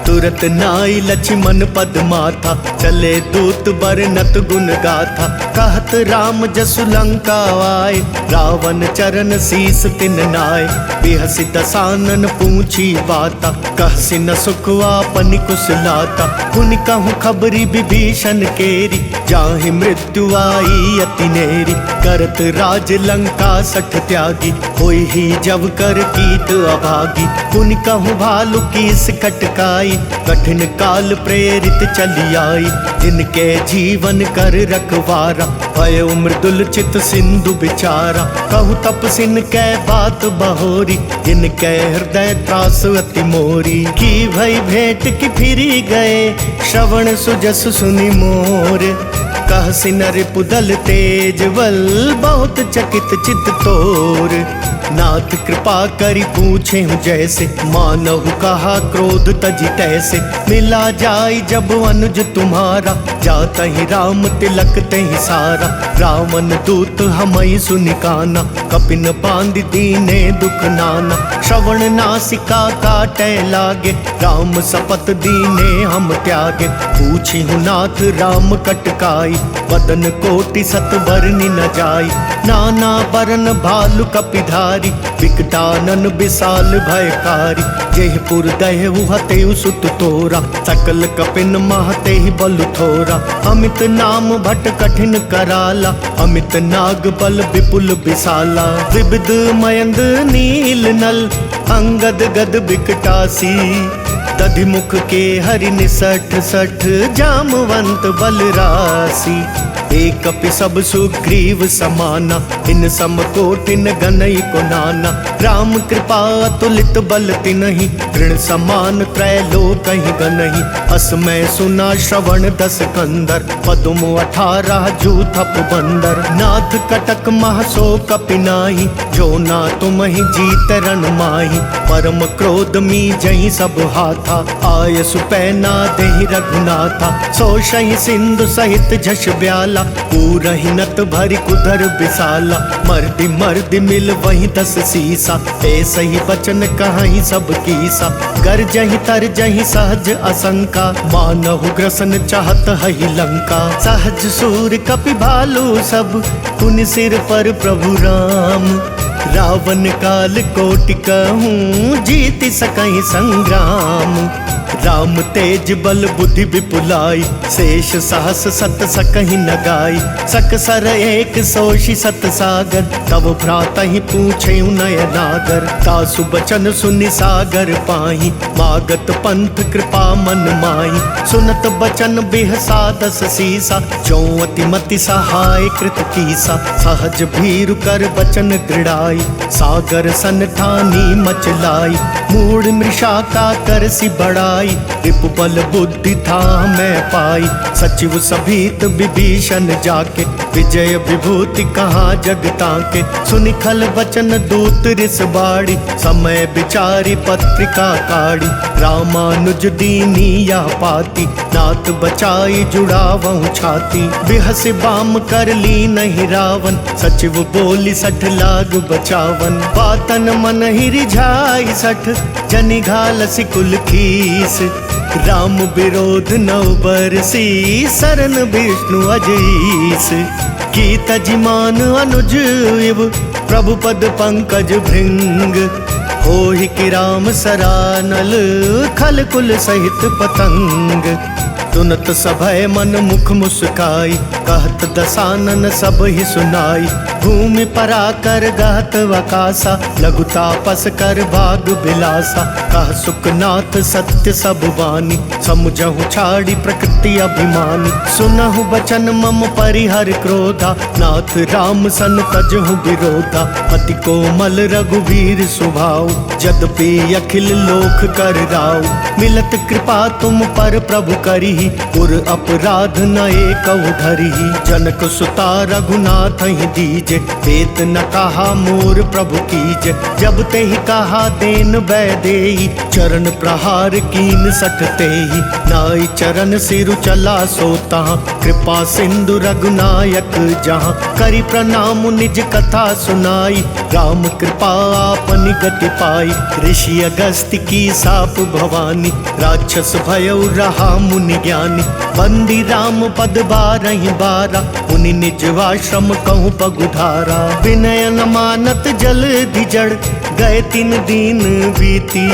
तुरत नाई लक्ष्मण पद माथा, चले दूत बरनत गुण गाथा। कहत राम जसु लंका आए, रावण चरण शीस तिन नाय। बिहसि दसानन पूछी बाता, कहसि न सुख आपनि कुशलाता। पुनि कहूँ खबरी विभीषण केरी, जाहि मृत्यु आई अति नेरी। करत राज लंका सठ त्यागी, होई ही जब कर कीट अभागी। पुनि कहूँ भालु कीस कटकाई, कठिन काल प्रेरित चली आई। जिनके जीवन कर रखवारा, भय मृदुल चित सिंधु बिचारा। कहूँ तपसिन कै बात बहोरी, जिनके हृदय त्रास अति मोरी। की भई भेंट की फिरी गए, श्रवण सुजस सुनि मोर। कहसि नर पुदल तेज बल, बहुत चकित चित तोर। नाथ कृपा करि पूछे हूँ जैसे, मानहु कहा क्रोध तजी तैसे। मिला जाई जब अनुज तुम्हारा, जाता ही राम तिलक तेहि सारा। रावण दूत हमई सुनि काना, कपिन बांध दीने दुख नाना। श्रवण नासिका काटे लागे, राम सपत दीने हम त्यागे। पूछी हूँ नाथ राम कटकाई, बदन कोटि सत बरनि न जाई। नाना बरन भालु कपिधारी, विकटानन विशाल भयकारी। जेहपुर दहेहु हतेउ सुत तोरा, सकल कपिन महतेहि बल थोरा। अमित नाम भट कठिन कराला, अमित नाग बल विपुल विशाला। विविध मयंग नील नल, अंगद गद विकटासी। दधिमुख के हरि निसठ सठ, जामवंत बलरासी। एक कपि सब सुग्रीव समाना, इन सम कोटिन गनई को नाना। राम कृपा अतुलित बल तिनहि, ऋण समान त्रैलोकहि गनहि। अस मैं सुना श्रवण दस कंदर, पदुम 18 जूथप बंदर। नाथ कटक महसो कपि नाही, जो ना तुमहि जीत रण माही। परम क्रोध मी जहि सब हाथा, आय सुपैना देहि रघुनाथा। सो सही सिंधु सहित झष ब्याला, पूरहि नत भरि कुधर विशाला। मर्दि मर्दि मिल वही 10 सीसा, ऐसे ही बचन कहीं सब कीसा। गरजहि तरजहि सहज असंका, मानहु ग्रसन चाहत हहि लंका। सहज सूर कपि भालु सब, पुनि सिर पर प्रभु राम। रावण काल कोटि कहूँ, जीति सकहि संग्राम। राम तेज बल बुद्धि विपुलाई, शेष सहस सत सकहि न गाई। सकसर एक सोषि सत सागर, तब भ्रातहि पूछेउ नयनागर। तासु बचन सुनि सागर पाहि, मागत पंथ कृपा मन माहि। सुनत बचन बिहसा दस सीसा, चौं अति मति सहाय कृत कीसा। सहज भीरु कर बचन दृढ़ाई, सागर सन ठानी मचलाई। मूढ़ मृषा का कर सी बढ़ाई, रिपु बल बुद्धि था मैं पाई। सचिव सभीत विभीषण जाके, विजय विभूति कहाँ जग ताके। सुनि खल बचन दूत रिस बाड़ी, समय विचारी पत्रिका काढ़ी। रामानुज दीनी या पाती, नाथ बचाई जुड़ावहु छाती। बिहस बाम कर ली नहीं रावण, सचिव बोली सठ लाग बचावन। बातन मन ही रिझाई सठ, जनि घाल सिकुल खीस। राम विरोध नौ बरसी, सरन विष्णु अजईस। की तजिमान अनुज इव, प्रभु पद पंकज भृंग। होहि कि राम सरानल, खल कुल सहित पतंग। तुनत सभय मन मुख मुस्काई, कहत दसानन सब ही सुनाई। भूमि पराकर गहत वकासा, लघु तापस कर भाग बिलासा। कह सुखनाथ सत्य सब वाणी, समुझहु छाड़ी प्रकृति अभिमानी। सुनहु बचन मम परिहर क्रोधा, नाथ राम सन तजहु विरोधा। अति कोमल रघुवीर सुभाऊ, यद्यपि अखिल लोक कर राऊ। मिलत कृपा तुम पर प्रभु करिहि, उर अपराध न एकउ धरिहि। जनक सुता रघुनाथ ही दीजे, वेत न कहा मोर प्रभु कीजे। जब ते ही कहा देन बैदेई, चरण प्रहार कीन सठ तेहि। नाई चरण सिरु चला सोता, कृपा सिंधु रघुनायक जहाँ। करि प्रणाम निज कथा सुनाई, राम कृपा आपनि गति पाई। ऋषि अगस्त्य की साप भवानी, राक्षस भयउ रहा मुनि ज्ञानी। बंदी राम पद बारहि बारा, मुनि निज आश्रम कहूँ पगुधारा। विनय न मानत जल धिजड़, गए 3 दिन बीती।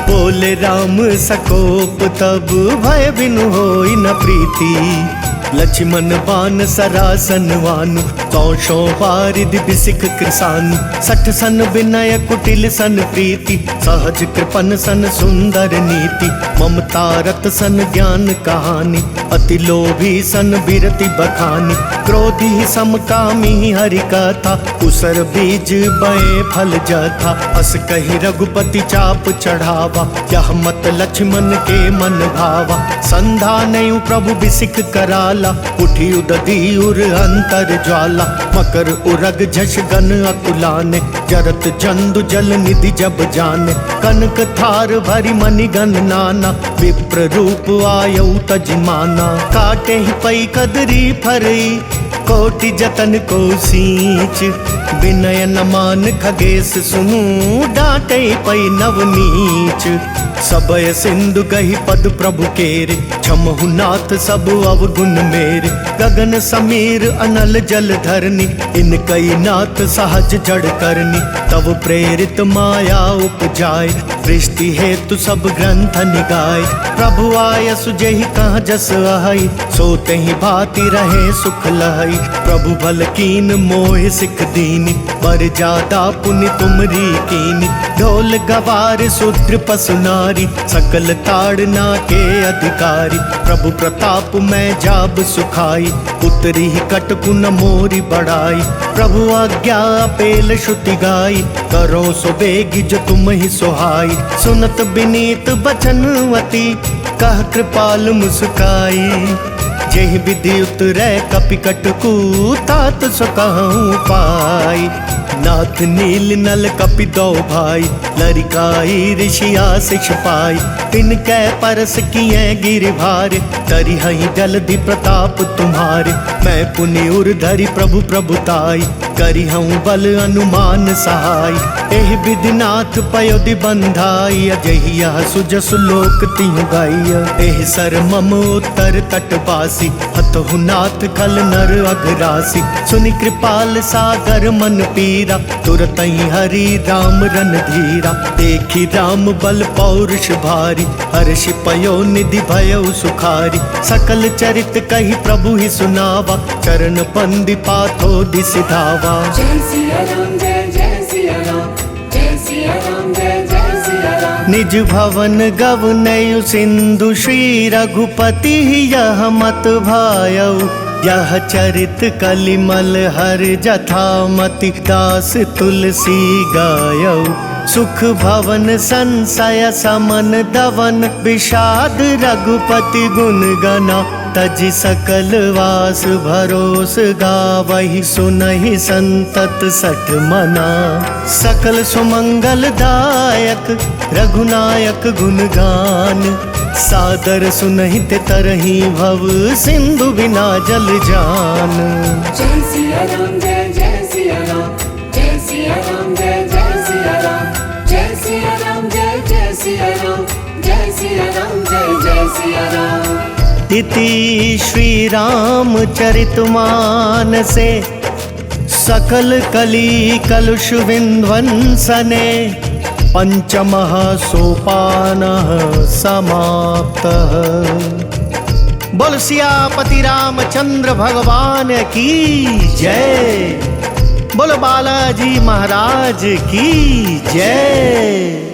बोले राम सकोप तब, भय बिनु होई न प्रीति। लक्ष्मण बान सरासन वानु, 100 वारिधि बिसिख कृसानु। 60 सन विनय कुटिल सन प्रीति, सहज कृपन सन सुंदर नीति। ममता रत सन ज्ञान कहानी, अति लोभी सन बिरति बखानी। क्रोधी समकामी हरि कथा, उसर बीज बए फल जथा। अस कही रघुपति चाप चढ़ावा, यह मत लक्ष्मण के मन भावा। संधा नयु प्रभु बिसिख कराला, उठी उदधि उर अंतर ज्वाला। मकर उरग झष गन अकुलाने, जरत जंदु जल निधि जब जाने। कनक थार भरी मणिगन नाना, विप्र रूप आयउ तजिमाना। काटे ही पई कदरी फरई, कोटि जतन को सींच। विनय न मान खगेश सुनु, डांटे पई नवनीच। सबय सिंधु कही पद प्रभु केरे, क्षमहु नाथ सब अवगुण मेरे। गगन समीर अनल जल धरनी, इन कई नाथ सहज जड़ करनी। तब प्रेरित माया उपजाए, सृष्टि हेतु सब ग्रंथ निगाए। प्रभु आय सुजहि कहाँ जस आई, सोते ही भांति रहे सुख लहई। प्रभु भल कीन मोहि सिख दीनी, बर जादा पुनि तुमरी कीनी। ढोल गवार शूद्र पसु नारी, सकल ताड़ना के अधिकारी। प्रभु प्रताप मैं जाब सुखाई, उतरी ही कटकु न मोरी बढ़ाई। प्रभु आज्ञा पेल श्रुति गाई, करो सो बेगी जो तुम ही सुहाई। सुनत बिनीत बचनवती, कह कृपाल मुस्काई। जेहि विधि उतरै कपि कटकु, तात सो कहूँ पाई। नाथ नील नल कपि दो भाई, लरिकाई ऋषि आशीष पाई। तिनकै परस किए गिरि भारे, तरि हहि जलधि प्रताप तुम्हारे। मैं पुनि उर धरि प्रभु प्रभुताई, करि हूँ बल अनुमान सहाय। एहि विधि नाथ पयोधि बंधाई, अजहि यह सुजसु लोक तिहु गाइया। एहि सर मम उत्तर तटवासी, हतहु नाथ खल नर अघरासी। सुनि कृपाल सागर मन पीर, वीरा, तुरतहि हरि राम रणधीरा। देखी राम बल पौरुष भारी, हर्ष पयो निधि भयउ सुखारी। सकल चरित कही प्रभु ही सुनावा, चरण बंदी पाथो दिस धावा। जय सिया राम जय सिया राम, जय सिया राम जय सिया राम। निज भवन गवनयु सिंधु, श्री रघुपति यह मत भायउ। यह चरित कलिमल हर जथामति, दास तुलसी गायउ। सुख भवन संशय समन दवन, विषाद रघुपति गुण गना। तज सकल वास भरोस गावहि, सुनहि संतत सठ मना। सकल सुमंगल दायक रघुनायक गुण गान, सादर सुनहित तरहि भव सिंधु बिना जल जान। जय सिया राम जय सिया राम, जय सिया राम जय सिया राम। जय सिया राम जय सिया राम, जय सिया राम जय सिया राम। इति श्री राम चरित मानसे, सकल कली कलुष विध्वंसने। पंचमः सोपानः समाप्तः। बोल सियापति रामचंद्र भगवान की जय। बोलो बालाजी महाराज की जय।